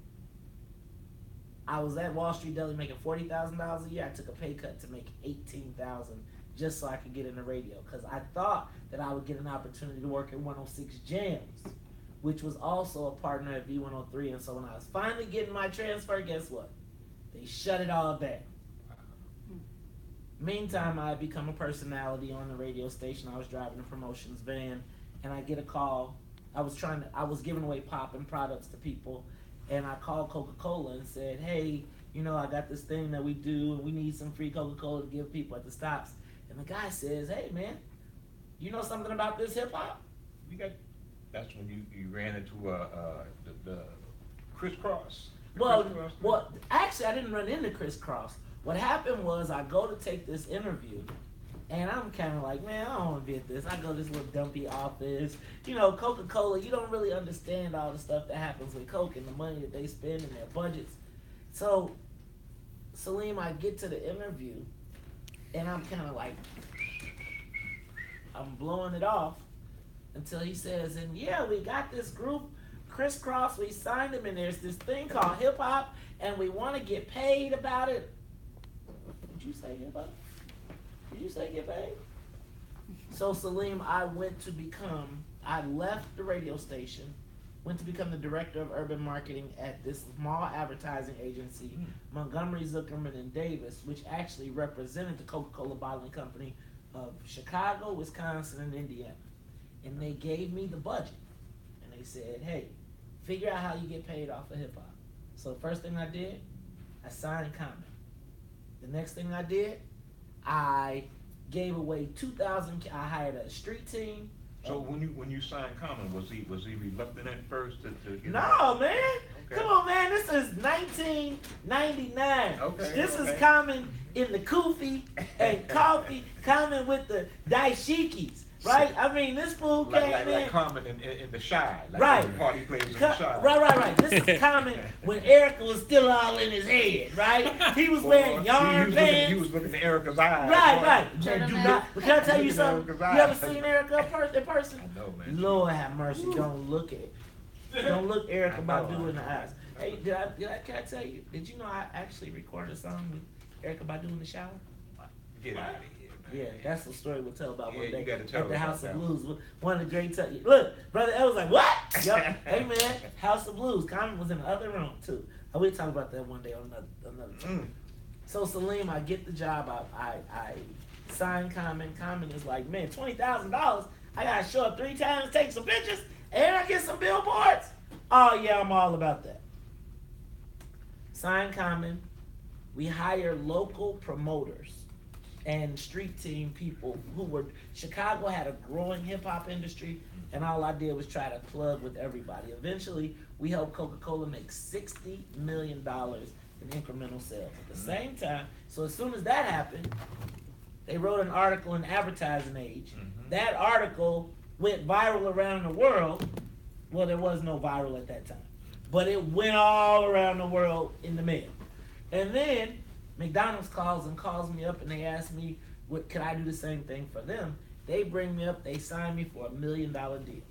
Speaker 4: I was at Wall Street Deli making $40,000 a year. I took a pay cut to make $18,000 just so I could get in the radio because I thought that I would get an opportunity to work at 106 Jams, which was also a partner at V103. And so when I was finally getting my transfer, guess what? They shut it all down. Meantime, I had become a personality on the radio station. I was driving a promotions van, and I get a call. I was giving away pop and products to people. And I called Coca-Cola and said, hey, you know, I got this thing that we do, and we need some free Coca-Cola to give people at the stops. And the guy says, hey, man, you know something about this hip-hop?
Speaker 5: That's when you ran into the crisscross.
Speaker 4: Well, actually, I didn't run into crisscross. What happened was I go to take this interview, and I'm kind of like, man, I don't want to be at this. I go to this little dumpy office. You know, Coca-Cola, you don't really understand all the stuff that happens with Coke and the money that they spend and their budgets. So, Salim, I get to the interview, and I'm kind of like, I'm blowing it off until he says, and yeah, we got this group, Crisscross, we signed them, and there's this thing called hip-hop, and we want to get paid about it. Did you say hip-hop? Did you say get paid? So Salim, I left the radio station, went to become the director of urban marketing at this small advertising agency, Montgomery, Zuckerman, and Davis, which actually represented the Coca-Cola bottling company of Chicago, Wisconsin, and Indiana. And they gave me the budget. And they said, hey, figure out how you get paid off of hip-hop. So the first thing I did, I signed Common. The next thing I did, I gave away 2,000. I hired a street team.
Speaker 5: So when you signed Common, was he reluctant at first to get
Speaker 4: No, man.
Speaker 5: Okay.
Speaker 4: Come on, man. This is 1999.
Speaker 5: Okay,
Speaker 4: This
Speaker 5: okay.
Speaker 4: is Common in the kufi and coffee. Common with the daishikis, right? I mean, this fool came in.
Speaker 5: like Common in the Shy, like
Speaker 4: Right.
Speaker 5: the party players in the Shy.
Speaker 4: Right. This is Common when Erica was still all in his head, right? He was wearing yarn pants.
Speaker 5: He was looking in Erica's eyes.
Speaker 4: Right.
Speaker 1: Turn
Speaker 4: Do
Speaker 1: them
Speaker 4: not,
Speaker 1: back.
Speaker 4: but can I tell you
Speaker 5: Look at
Speaker 4: something?
Speaker 5: Erica's
Speaker 4: You
Speaker 5: eyes.
Speaker 4: ever seen Erica in person?
Speaker 5: I know, man.
Speaker 4: Lord have mercy. Don't look at it. Don't look Erica
Speaker 5: I know.
Speaker 4: Badu in the eyes. Hey, can I tell you? Did you know I actually recorded a song with Erica Badu in the shower?
Speaker 5: Get out of here,
Speaker 4: Yeah,
Speaker 5: man.
Speaker 4: that's the story we'll tell about
Speaker 5: Yeah,
Speaker 4: one
Speaker 5: you
Speaker 4: day
Speaker 5: gotta tell
Speaker 4: at the
Speaker 5: us
Speaker 4: House
Speaker 5: about
Speaker 4: of
Speaker 5: that
Speaker 4: Blues. One of the great times. Look, brother, I was like, what? Yup. Hey man, House of Blues. Common was in the other room too. We'll talk about that one day on another time. So Salim, I get the job. I sign Common. Common is like, man, $20,000. I gotta show up 3 times, take some pictures, and I get some billboards. Oh yeah, I'm all about that. Sign Common. We hire local promoters and street team people Chicago had a growing hip hop industry, and all I did was try to plug with everybody. Eventually, we helped Coca-Cola make $60 million in incremental sales. At the same time, so as soon as that happened, they wrote an article in Advertising Age. That article went viral around the world. Well, there was no viral at that time, but it went all around the world in the mail. And then McDonald's calls me up and they ask me, "What could I do the same thing for them?" They bring me up, they sign me for $1 million deal.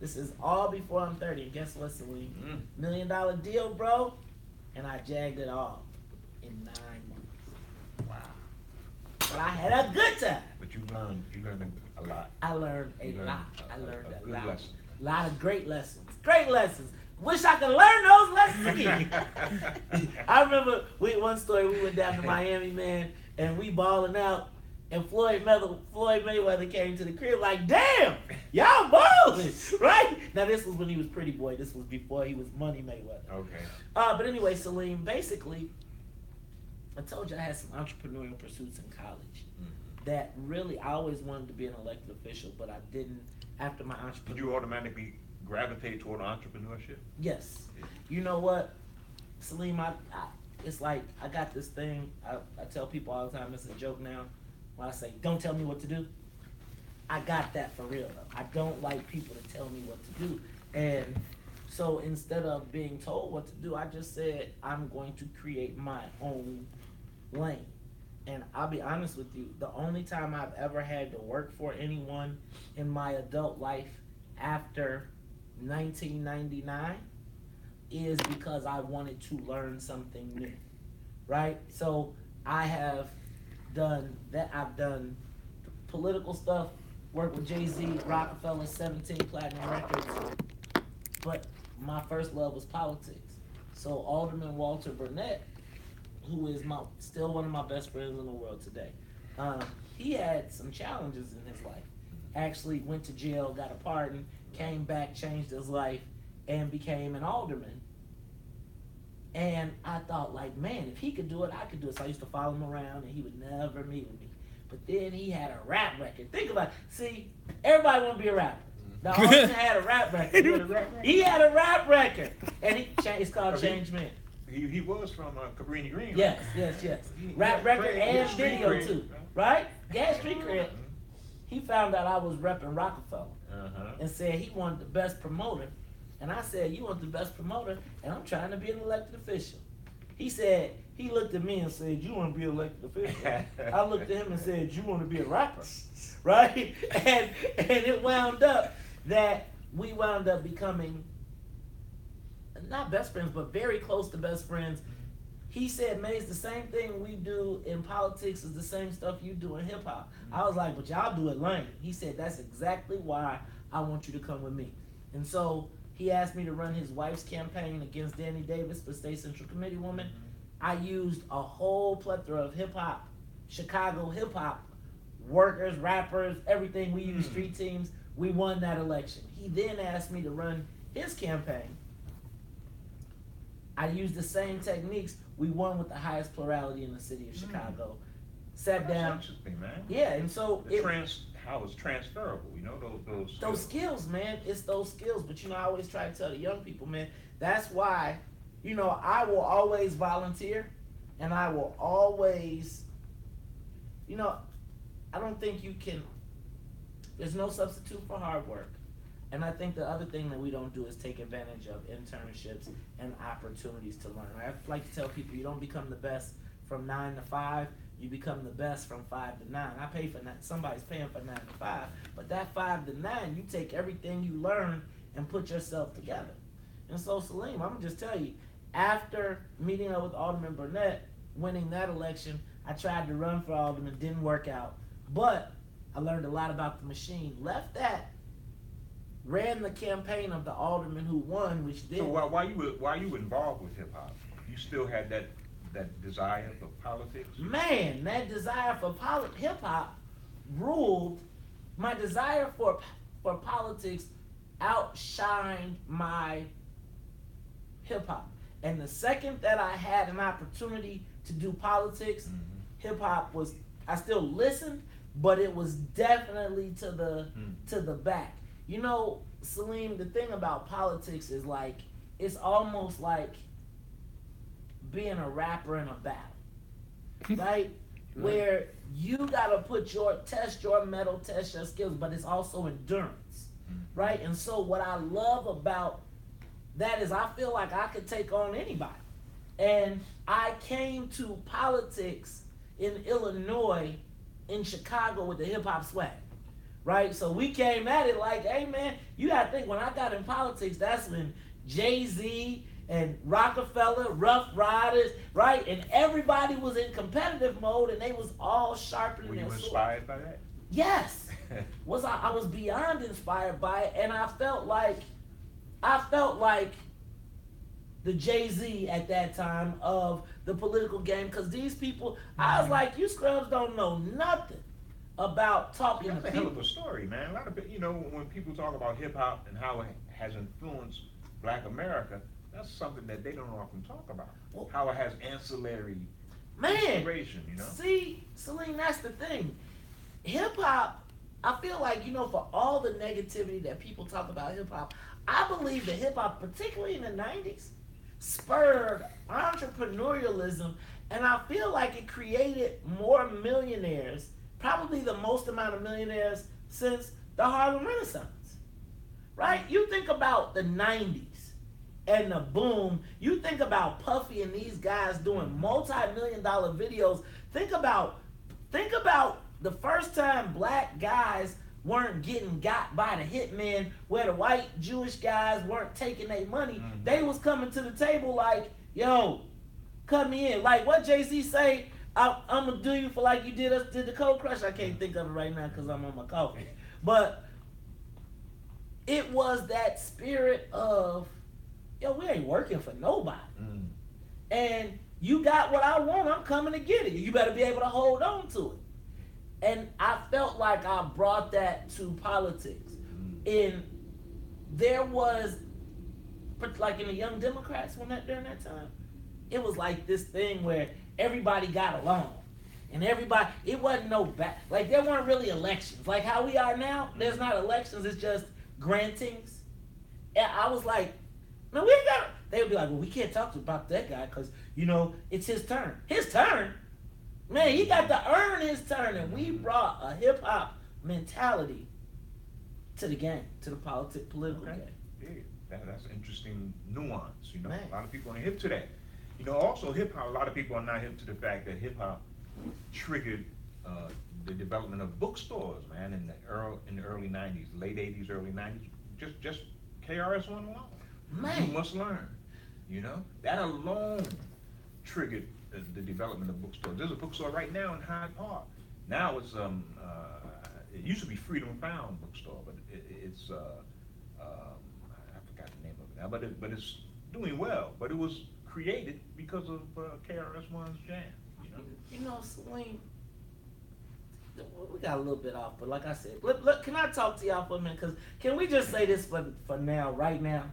Speaker 4: This is all before I'm 30. And guess what, Celine? $1 million deal, bro. And I jagged it off in 9 months.
Speaker 5: Wow.
Speaker 4: But I had a good time.
Speaker 5: But you learned a lot.
Speaker 4: I learned a
Speaker 5: You
Speaker 4: lot. I learned a
Speaker 5: good
Speaker 4: lot.
Speaker 5: lesson.
Speaker 4: A lot of great lessons. Great lessons. Wish I could learn those lessons again. I remember one story, we went down to Miami, man, and we balling out, and Floyd Mayweather came to the crib like, "Damn, y'all balling," right? Now this was when he was Pretty Boy. This was before he was Money Mayweather.
Speaker 5: Okay.
Speaker 4: But anyway, Salim, basically, I told you I had some entrepreneurial pursuits in college that really, I always wanted to be an elected official, but I didn't after my entrepreneurship.
Speaker 5: Did you automatically gravitate toward entrepreneurship?
Speaker 4: Yes. You know what, Salim, it's like I got this thing, I tell people all the time, it's a joke now, when I say, "Don't tell me what to do." I got that for real though. I don't like people to tell me what to do. And so instead of being told what to do, I just said, I'm going to create my own lane. And I'll be honest with you, the only time I've ever had to work for anyone in my adult life after 1999 is because I wanted to learn something new, right? So I have done that. I've done political stuff, worked with Jay-Z, Rockefeller, 17 platinum records, but my first love was politics. So Alderman Walter Burnett, who is still one of my best friends in the world today, he had some challenges in his life. Actually went to jail, got a pardon, came back, changed his life, and became an alderman. And I thought, like, man, if he could do it, I could do it. So I used to follow him around, and he would never meet with me. But then he had a rap record. Think about it. See, everybody want to be a rapper. Now, Alderman had a rap record. He had a rap record. And it's called Change Man.
Speaker 5: He was from Cabrini Green.
Speaker 4: Yes. Rap record and video too, right? Gas Street Cred. He found out I was repping Rockefeller and said he wanted the best promoter. And I said, "You want the best promoter, and I'm trying to be an elected official." He said, he looked at me and said, "You want to be an elected official?" I looked at him and said, "You want to be a rapper?" Right? And it wound up that we wound up becoming not best friends, but very close to best friends. He said, "Maze, the same thing we do in politics is the same stuff you do in hip hop." I was like, "But y'all do it lame." He said, "That's exactly why I want you to come with me." And so he asked me to run his wife's campaign against Danny Davis for State Central Committee woman. I used a whole plethora of hip hop, Chicago hip hop, workers, rappers, everything. We used street teams. We won that election. He then asked me to run his campaign. I used the same techniques. We won with the highest plurality in the city of Chicago. Sat down.
Speaker 5: That's interesting, man.
Speaker 4: Yeah, and so
Speaker 5: how it's transferable, you know,
Speaker 4: those skills, man. It's those skills. But I always try to tell the young people, man, that's why, I will always volunteer, and I will always, I don't think you can. There's no substitute for hard work. And I think the other thing that we don't do is take advantage of internships and opportunities to learn. I like to tell people, you don't become the best from 9 to 5. You become the best from 5 to 9. I pay for that. Somebody's paying for 9 to 5. But that 5 to 9, you take everything you learn and put yourself together. And so, Salim, I'm going to just tell you, after meeting up with Alderman Burnett, winning that election, I tried to run for alderman, didn't work out. But I learned a lot about the machine. Left that. Ran the campaign of the alderman who won, which did.
Speaker 5: So while you were involved with hip hop, you still had that desire for politics?
Speaker 4: Man, that desire for hip hop ruled. My desire for politics outshined my hip hop. And the second that I had an opportunity to do politics, hip hop was. I still listened, but it was definitely to the back. Salim, the thing about politics is like, it's almost like being a rapper in a battle, right? Where you gotta test your metal, test your skills, but it's also endurance, right? And so what I love about that is I feel like I could take on anybody. And I came to politics in Illinois, in Chicago with the hip hop swag, right? So we came at it like, hey man, you gotta think when I got in politics, that's when Jay-Z and Rockefeller, Rough Riders, right? And everybody was in competitive mode and they was all sharpening
Speaker 5: Were
Speaker 4: their
Speaker 5: you
Speaker 4: sword.
Speaker 5: inspired by that?
Speaker 4: Yes. I was beyond inspired by it, and I felt like the Jay-Z at that time of the political game, because these people, I was like, you scrubs don't know nothing about talking
Speaker 5: That's
Speaker 4: to
Speaker 5: a hell
Speaker 4: people.
Speaker 5: of a story, man. A lot of when people talk about hip hop and how it has influenced Black America, that's something that they don't often talk about.
Speaker 4: Well,
Speaker 5: how it has ancillary
Speaker 4: Man,
Speaker 5: inspiration,
Speaker 4: see, Celine, that's the thing. Hip hop, I feel like, for all the negativity that people talk about hip hop, I believe that hip hop, particularly in the 90s, spurred entrepreneurialism, and I feel like it created more millionaires, probably the most amount of millionaires since the Harlem Renaissance, right? You think about the 90s and the boom, you think about Puffy and these guys doing multi-million-dollar videos. Think about the first time black guys weren't getting got by the hitmen, where the white Jewish guys weren't taking their money.
Speaker 5: Mm-hmm.
Speaker 4: They was coming to the table like, yo, cut me in. Like what Jay-Z say, I'm gonna do you for like you did the Cold Crush. I can't think of it right now because I'm on my coffee. But it was that spirit of, yo, we ain't working for nobody.
Speaker 5: Mm.
Speaker 4: And you got what I want, I'm coming to get it. You better be able to hold on to it. And I felt like I brought that to politics. And there was, like in the Young Democrats during that time, it was like this thing where everybody got along. And it wasn't no back, like there weren't really elections. Like how we are now, there's not elections, it's just grantings. And I was like, no, we ain't got it. They would be like, well, we can't talk about that guy because, it's his turn. His turn? Man, he got to earn his turn, and we brought a hip hop mentality to the game, to the political game.
Speaker 5: Yeah, that's an interesting nuance.
Speaker 4: Man.
Speaker 5: A lot of people aren't hip to that. Also hip hop. A lot of people are not hip to the fact that hip hop triggered the development of bookstores, man, in the early '90s, late '80s, early '90s. Just KRS-One alone.
Speaker 4: Man.
Speaker 5: You must learn. That alone triggered the development of bookstores. There's a bookstore right now in Hyde Park. Now it's it used to be Freedom Found bookstore, but it's I forgot the name of it now, but it's doing well. But it was created because of KRS-One's jam.
Speaker 4: Celine, we got a little bit off, but like I said, can I talk to y'all for a minute? Because can we just say this for now, right now?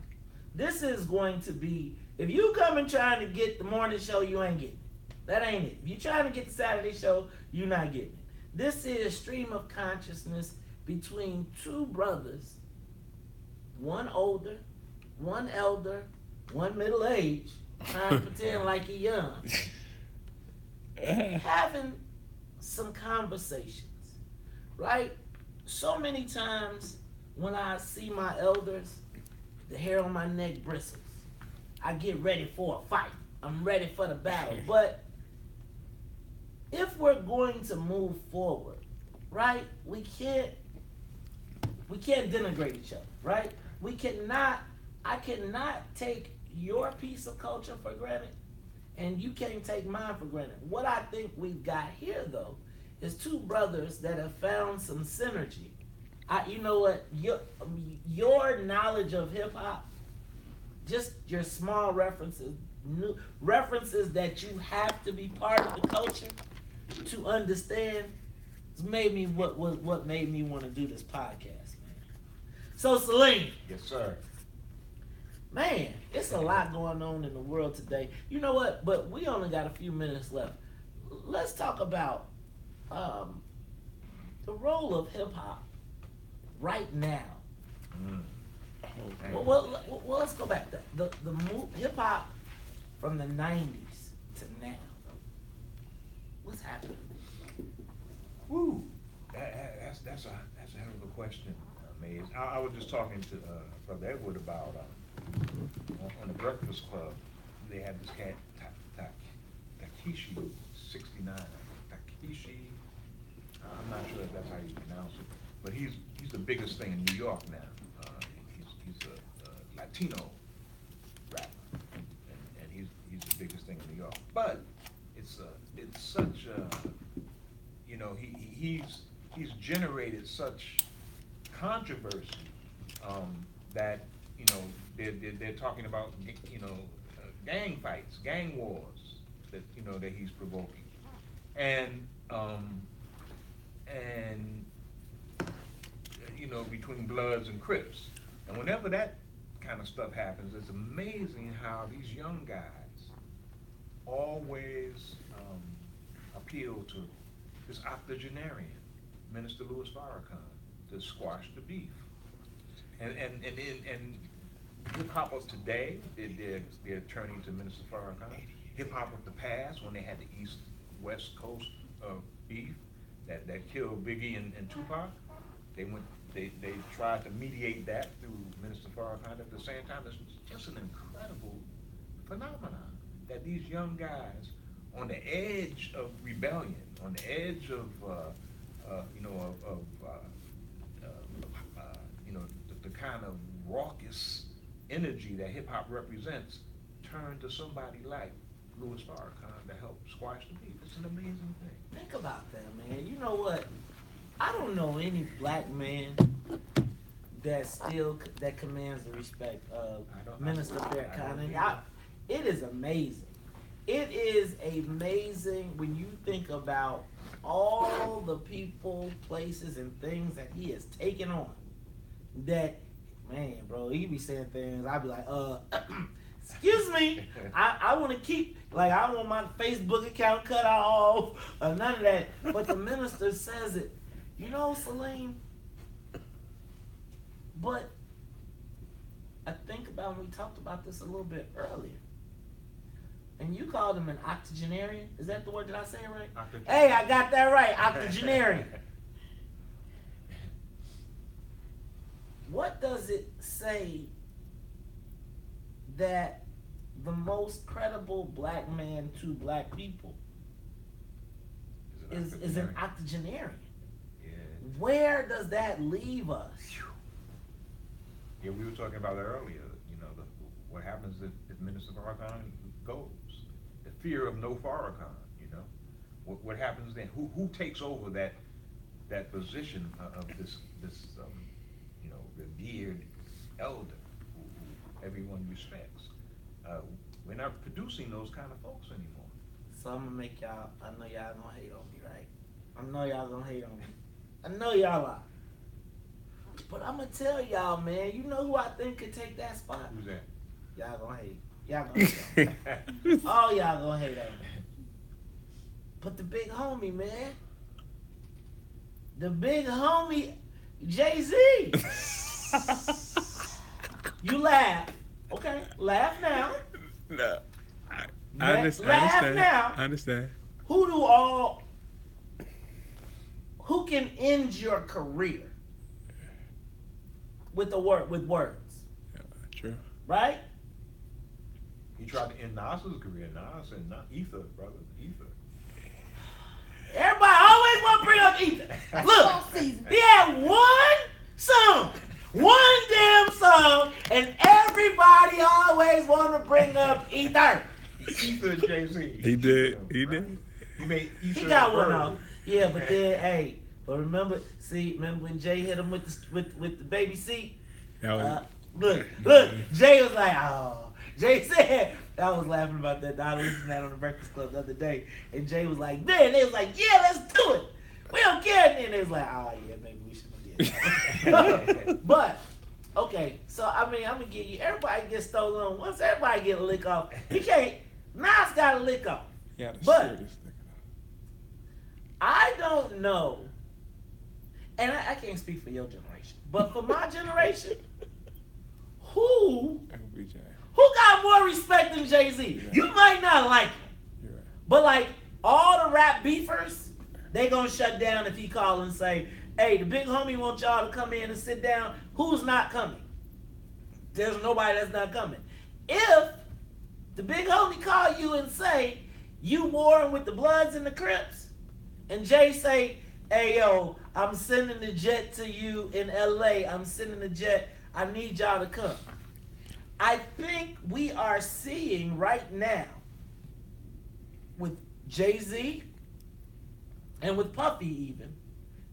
Speaker 4: This is going to be, if you come and trying to get the morning show, you ain't getting it. That ain't it. If you trying to get the Saturday show, you're not getting it. This is stream of consciousness between two brothers, one older, one elder, one middle-aged, trying to pretend like he young, having some conversations, right? So many times when I see my elders, the hair on my neck bristles. I get ready for a fight. I'm ready for the battle. But if we're going to move forward, right, we can't denigrate each other, right? I cannot take your piece of culture for granted, and you can't take mine for granted. What I think we've got here, though, is two brothers that have found some synergy. You know what? Your knowledge of hip hop, just your small references that you have to be part of the culture to understand, made me what made me want to do this podcast, man. So Celine.
Speaker 5: Yes, sir.
Speaker 4: Man, it's a lot going on in the world today. You know what? But we only got a few minutes left. Let's talk about the role of hip hop right now. Well, let's go back. The hip hop from the '90s to now. What's happening?
Speaker 5: Woo! That's a hell of a question, Maze. I was just talking to Brother Edward about on the Breakfast Club. They had this cat Takeshi 69. Takeshi, I'm not sure if that's how you pronounce it, but he's the biggest thing in New York now. He's a Latino rapper, and he's the biggest thing in New York. But it's such a, you know, he's generated such controversy that, you know, they're talking about, you know, gang fights, gang wars that, you know, that he's provoking, and you know, between Bloods and Crips. And whenever that kind of stuff happens, it's amazing how these young guys always appeal to this octogenarian, Minister Louis Farrakhan, to squash the beef. And hip hop of today, they're turning to Minister Farrakhan. Hip hop of the past, when they had the East-West Coast beef that killed Biggie and Tupac, they tried to mediate that through Minister Farrakhan. At the same time, it's just an incredible phenomenon that these young guys on the edge of rebellion, on the edge of the kind of raucous energy that hip hop represents, turn to somebody like Louis Farrakhan to help squash the beef. It's an amazing thing.
Speaker 4: Think about that, man. You know what? I don't know any black man that commands the respect of Minister Farrakhan. It is amazing. It is amazing when you think about all the people, places, and things that he has taken on. That, man, bro, he be saying things, I'd be like, excuse me, I want to keep, like, I don't want my Facebook account cut off, or none of that. But the minister says it. You know, Salim, but I think about when we talked about this a little bit earlier. And you called him an octogenarian. Is that the word? Did I say it right? Hey, I got that right. Octogenarian. What does it say that the most credible black man to black people is an octogenarian?
Speaker 5: Yeah.
Speaker 4: Where does that leave us?
Speaker 5: Yeah, we were talking about that earlier. You know, what happens if Minister Farrakhan goes? The fear of no Farrakhan. You know, what happens then? Who takes over that position of this you know, revered elder who everyone respects? We're not producing those kind of folks anymore.
Speaker 4: So I'm gonna make y'all. I know y'all gonna hate on me, right? I know y'all gonna hate on me. I know y'all are. But I'm gonna tell y'all, man. You know who I think could take that spot?
Speaker 5: Who's that?
Speaker 4: Y'all gonna hate. Y'all gonna hate on me. All y'all gonna hate on me. But the big homie, man. The big homie, Jay-Z. You laugh. Okay, laugh now.
Speaker 2: No, I understand.
Speaker 4: Laugh now.
Speaker 2: I understand.
Speaker 4: Who can end your career with words?
Speaker 2: Yeah, true.
Speaker 4: Right?
Speaker 5: He tried to end Nas's career. Nas and not Ether, brother. Ether.
Speaker 4: Everybody always want to bring up Ether. Look, he had one song. One damn song, and everybody always want to bring up Ether.
Speaker 5: Ether and Jay-Z.
Speaker 2: He did. He did.
Speaker 5: He made Ether.
Speaker 4: He got one off. Yeah, but then, hey, but remember when Jay hit him with the baby seat? Look, Jay was like, oh. Jay said, I was laughing about that. I listened to that on the Breakfast Club the other day, and Jay was like, man, they was like, yeah, let's do it. We don't care. And they was like, oh, yeah, maybe we should have did that. But, okay, so, I mean, I'm going to give you, everybody gets stolen on. Once everybody get a lick off, he can't, Nas got a lick off.
Speaker 2: Yeah,
Speaker 4: but I don't know, and I can't speak for your generation, but for my generation, who got more respect than Jay-Z? Right. You might not like him, right, but like all the rap beefers, they gonna shut down if he call and say, hey, the big homie want y'all to come in and sit down. Who's not coming? There's nobody that's not coming. If the big homie call you and say, You warring with the Bloods and the Crips, and Jay say, "Hey yo, I'm sending the jet to you in L.A. I'm sending the jet. I need y'all to come." I think we are seeing right now with Jay-Z and with Puffy even.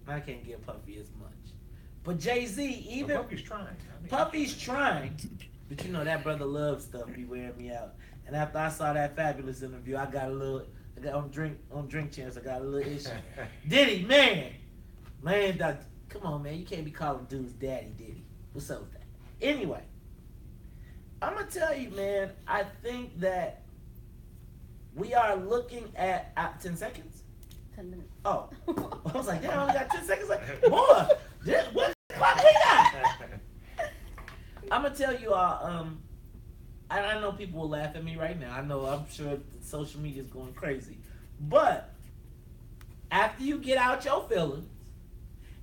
Speaker 4: I can't give Puffy as much, but Jay-Z even.
Speaker 5: Puffy's trying.
Speaker 4: Puffy's trying, but you know that brother love stuff be wearing me out. And after I saw that Fabulous interview, I got on drink chance. I got a little issue. Diddy, man, come on, man, you can't be calling dudes daddy, Diddy. What's up with that? Anyway, I'm gonna tell you, man. I think that we are looking at 10 seconds.
Speaker 1: 10 minutes.
Speaker 4: Oh, I was like, damn, I only got 10 seconds. Like, boy, what the fuck we got? I'm gonna tell you all. I know people will laugh at me right now. I'm sure social media is going crazy. But after you get out your feelings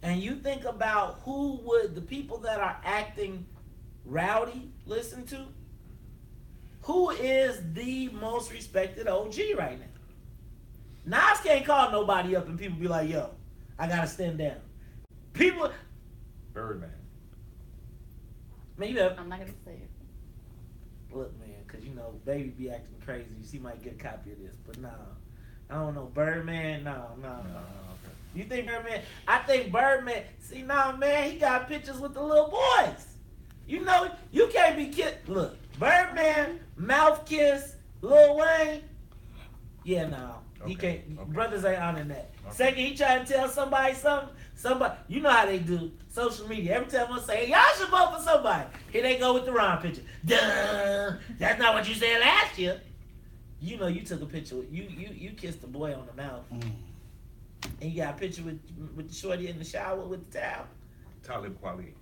Speaker 4: and you think about who would the people that are acting rowdy listen to, who is the most respected OG right now? Nas can't call nobody up and people be like, yo, I gotta stand down. People.
Speaker 5: Birdman.
Speaker 4: Man, you have.
Speaker 1: I'm not gonna say it.
Speaker 4: Look, man, because you know, baby be acting crazy. She might get a copy of this, but nah. I don't know. Birdman, no.
Speaker 5: Okay.
Speaker 4: You think Birdman? I think Birdman. See, nah, man, he got pictures with the little boys. You know, you can't be Look, Birdman, Mouth Kiss, Lil Wayne. Yeah, no. He can't.
Speaker 5: Okay.
Speaker 4: Brothers ain't honoring that.
Speaker 5: Okay.
Speaker 4: Second, he trying to tell somebody something. Somebody, you know how they do social media. Every time I say, y'all should vote for somebody. Here they go with the wrong picture. Duh. That's not what you said last year. You know, you took a picture. You kissed the boy on the mouth. And you got a picture with the shorty in the shower with the towel.
Speaker 5: Talib Kweli.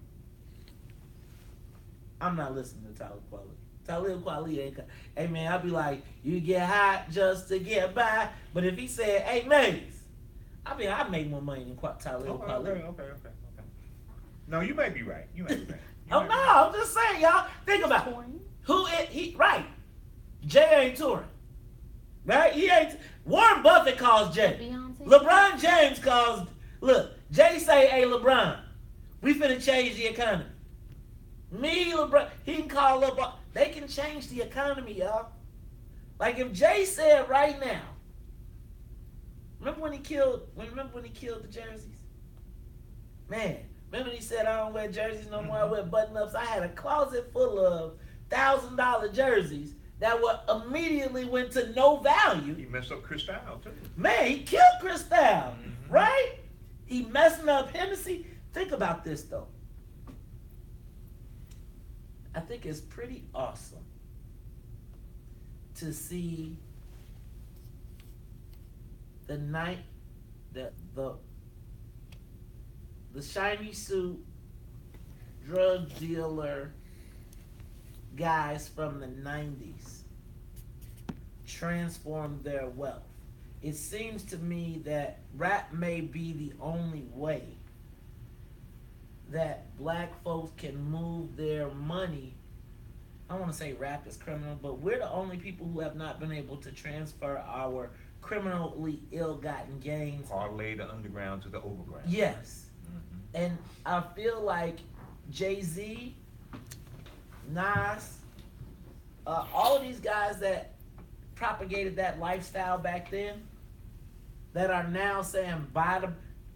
Speaker 4: I'm not listening to Talib Kweli. Talib Kweli ain't. Hey man, I'll be like, you get hot just to get by. But if he said, hey Maze, I make more money than Talib Kweli.
Speaker 5: Okay. No, you may be right.
Speaker 4: Oh no, I'm just saying, y'all. Think about it. Who he right? Jay ain't touring. Right? He ain't. Warren Buffett calls Jay.
Speaker 1: Beyonce.
Speaker 4: LeBron James calls. Look, Jay say, hey LeBron, we finna change the economy. Me, LeBron, he can call up. They can change the economy, y'all. Like if Jay said right now. Remember when he killed the jerseys? Man, remember he said I don't wear jerseys no more. I wear button-ups. I had a closet full of $1,000 jerseys that immediately went to no value.
Speaker 5: He messed up Cristal too.
Speaker 4: Man, he killed Cristal, right? He messing up Hennessy. Think about this though. I think it's pretty awesome to see the shiny suit drug dealer guys from the 90s transform their wealth. It seems to me that rap may be the only way that black folks can move their money. I don't want to say rap is criminal, but we're the only people who have not been able to transfer our criminally ill-gotten gains.
Speaker 5: Parlay the underground to the overground.
Speaker 4: Yes. And I feel like Jay-Z, Nas, all of these guys that propagated that lifestyle back then, that are now saying,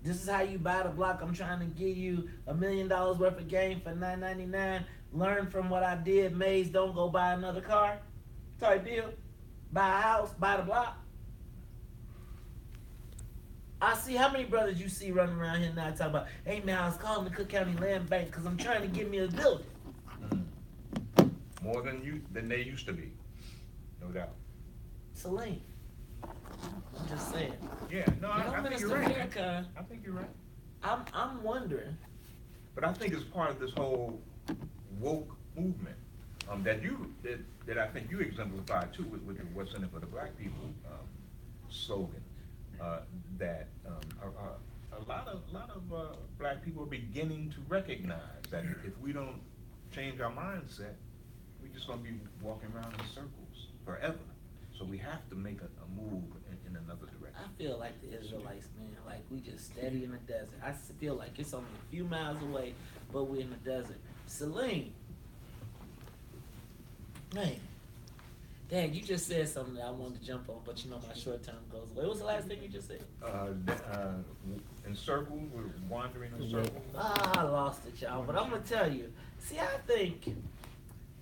Speaker 4: this is how you buy the block. I'm trying to give you $1 million worth of game for $9.99. Learn from what I did. Maze, don't go buy another car. Type deal. Buy a house, buy the block. I see how many brothers you see running around here now talking about, hey man, I was calling the Cook County Land Bank because I'm trying to get me a building.
Speaker 5: More than they used to be. No doubt.
Speaker 4: Celine. I'm just saying.
Speaker 5: Yeah, no, I think you're right.
Speaker 4: America,
Speaker 5: I think you're right.
Speaker 4: I'm wondering.
Speaker 5: But I think it's part of this whole woke movement that I think you exemplified too with the "What's in it for the Black People" slogan. That a lot of black people are beginning to recognize that if we don't change our mindset, we're just going to be walking around in circles forever. So we have to make a move in another direction.
Speaker 4: I feel like the Israelites, man, like we just steady in the desert. I feel like it's only a few miles away, but we're in the desert. Celine, man, Dad, you just said something that I wanted to jump on, but you know my short term goes away. What was the last thing you just said?
Speaker 5: In circles, we're wandering in circles.
Speaker 4: I lost it, y'all. But I'm gonna tell you. See, I think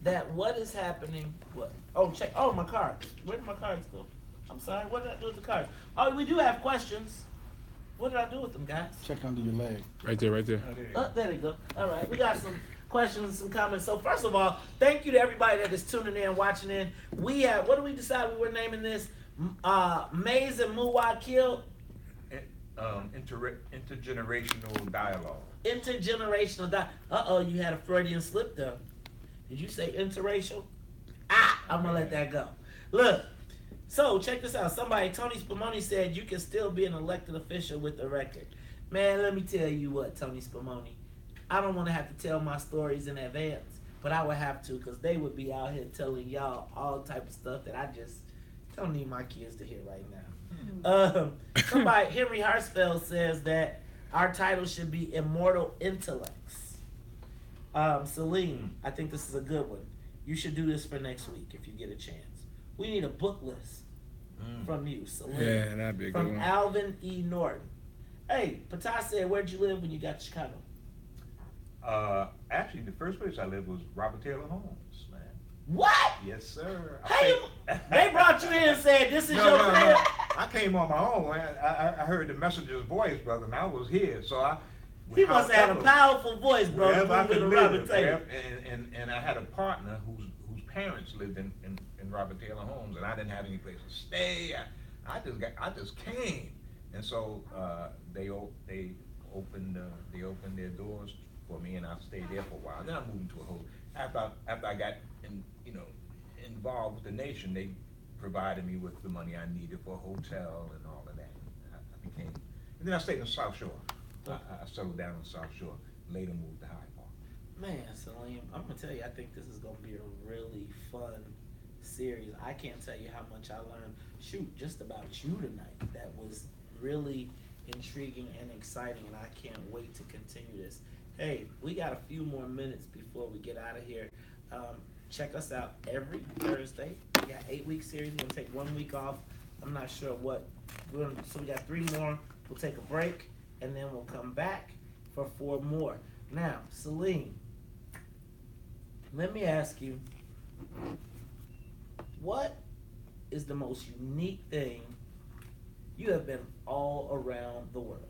Speaker 4: that what is happening. What? Oh, check. Oh, my cards. Where did my cards go? I'm sorry. What did I do with the cards? Oh, we do have questions. What did I do with them, guys?
Speaker 2: Check under your leg.
Speaker 6: Right there, right there.
Speaker 4: Oh, there they go. All right, we got some questions and some comments. So first of all, thank you to everybody that is tuning in, watching in. We have. What do we decide we were naming this? Maze and Muwa killed.
Speaker 5: Intergenerational dialogue.
Speaker 4: Intergenerational you had a Freudian slip there. Did you say interracial? I'm gonna let that go. Look, so check this out. Tony Spumoni said you can still be an elected official with a record. Man, let me tell you what, Tony Spumoni. I don't want to have to tell my stories in advance, but I would have to, because they would be out here telling y'all all type of stuff that I just don't need my kids to hear right now. Henry Hartsfeld says that our title should be Immortal Intellects. Celine, I think this is a good one. You should do this for next week if you get a chance. We need a book list from you, Celine.
Speaker 2: Yeah, that'd be a good
Speaker 4: from
Speaker 2: one.
Speaker 4: Alvin E. Norton. Hey, Patah said, where'd you live when you got to Chicago?
Speaker 5: Actually, the first place I lived was Robert Taylor Homes, man.
Speaker 4: What?
Speaker 5: Yes, sir.
Speaker 4: Hey, they brought you in and said, this is your crib.
Speaker 5: No. I came on my own, man. I heard the messenger's voice, brother, and I was here. So
Speaker 4: He must have had a powerful voice, bro.
Speaker 5: Wherever I could live,
Speaker 4: Taylor.
Speaker 5: and I had a partner whose parents lived in Robert Taylor Homes, and I didn't have any place to stay. I just came, and so they opened their doors for me, and I stayed there for a while. Then I moved into a whole. After I got involved with the nation, they provided me with the money I needed for a hotel and all of that. And then I stayed in the South Shore. I settled down in the South Shore. Later moved to Hyde Park.
Speaker 4: Man, Salim, I'm gonna tell you, I think this is gonna be a really fun series. I can't tell you how much I learned. Shoot, just about you tonight. That was really intriguing and exciting, and I can't wait to continue this. Hey, we got a few more minutes before we get out of here. Check us out every Thursday. We got 8-week series. We're gonna take 1 week off. I'm not sure what. So we got 3 more. We'll take a break, and then we'll come back for 4 more. Now, Celine, let me ask you, what is the most unique thing? You have been all around the world.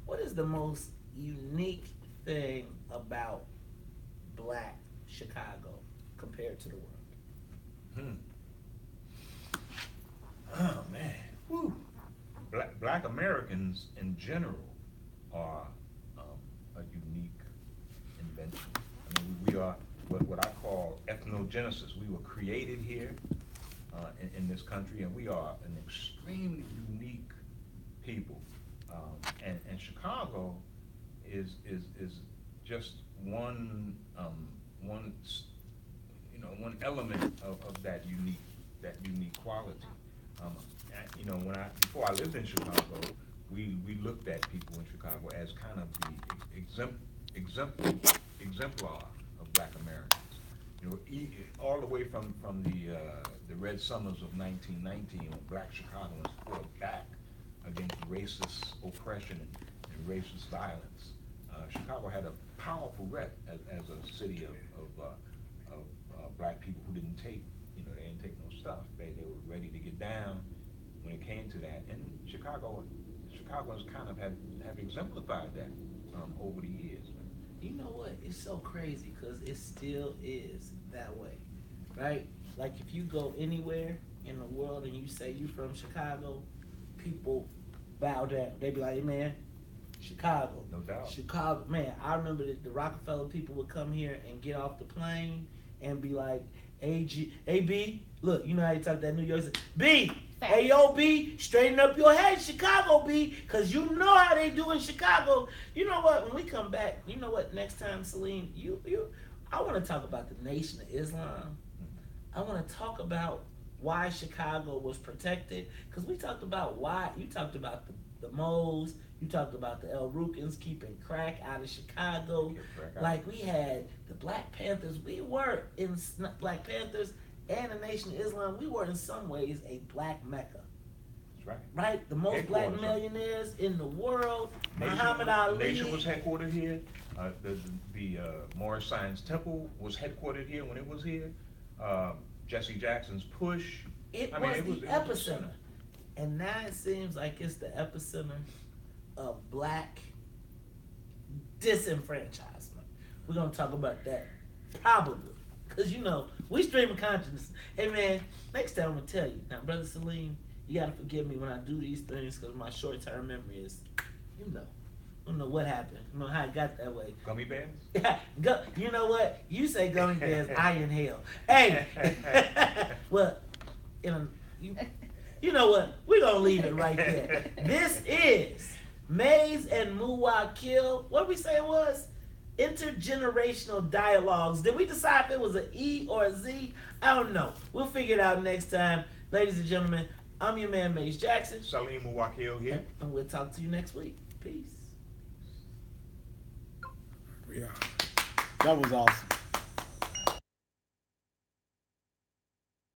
Speaker 4: What is the most unique thing about Black Chicago compared to the world?
Speaker 5: Oh man, whew. Black Americans in general are a unique invention. I mean, we are what I call ethnogenesis. We were created here in this country, and we are an extremely unique people. And Chicago is just one element of that unique quality. Before I lived in Chicago, we looked at people in Chicago as kind of the exemplar of Black Americans. All the way from the Red Summers of 1919, when Black Chicagoans fought back against racist oppression and racist violence. Chicago had a powerful rep as a city of Black people who didn't take, they didn't take no stuff. They were ready to get down when it came to that. And Chicagoans kind of have exemplified that over the years.
Speaker 4: You know what? It's so crazy because it still is that way, right? Like if you go anywhere in the world and you say you from Chicago, people bow down. They be like, hey, man, Chicago.
Speaker 5: No doubt.
Speaker 4: Chicago, man. I remember that the Rockefeller people would come here and get off the plane and be like, B, look, you know how you talk that New York, B, hey, yo, B, straighten up your head, Chicago, B, because you know how they do in Chicago. You know what, when we come back, you know what, next time, Celine, I want to talk about the Nation of Islam. I want to talk about why Chicago was protected. Because we talked about why, you talked about the moles, you talked about the El Rukins keeping crack out of Chicago. Like we had the Black Panthers. We were in Black Panthers and the Nation of Islam. We were in some ways a black Mecca.
Speaker 5: That's right.
Speaker 4: Right? The most black millionaires in the world. Muhammad Ali.
Speaker 5: Nation was headquartered here. The Morris Science Temple was headquartered here when it was here. Jesse Jackson's push.
Speaker 4: It was the epicenter. And now it seems like it's the epicenter of black disenfranchisement. We're going to talk about that probably. Because, we stream of consciousness. Hey, man, next time I'm going to tell you. Now, Brother Salim, you got to forgive me when I do these things because my short-term memory is, I don't know what happened. I don't know how it got that way.
Speaker 5: Gummy bears?
Speaker 4: Yeah, you know what? You say gummy bears, I inhale. Hey! Well, you know what? We're going to leave it right there. This is Maze and Muwakil. What did we say it was? Intergenerational dialogues. Did we decide if it was an E or a Z? I don't know. We'll figure it out next time. Ladies and gentlemen, I'm your man, Maze Jackson.
Speaker 5: Salim Muwakil here.
Speaker 4: And we'll talk to you next week. Peace.
Speaker 2: Yeah. That was awesome.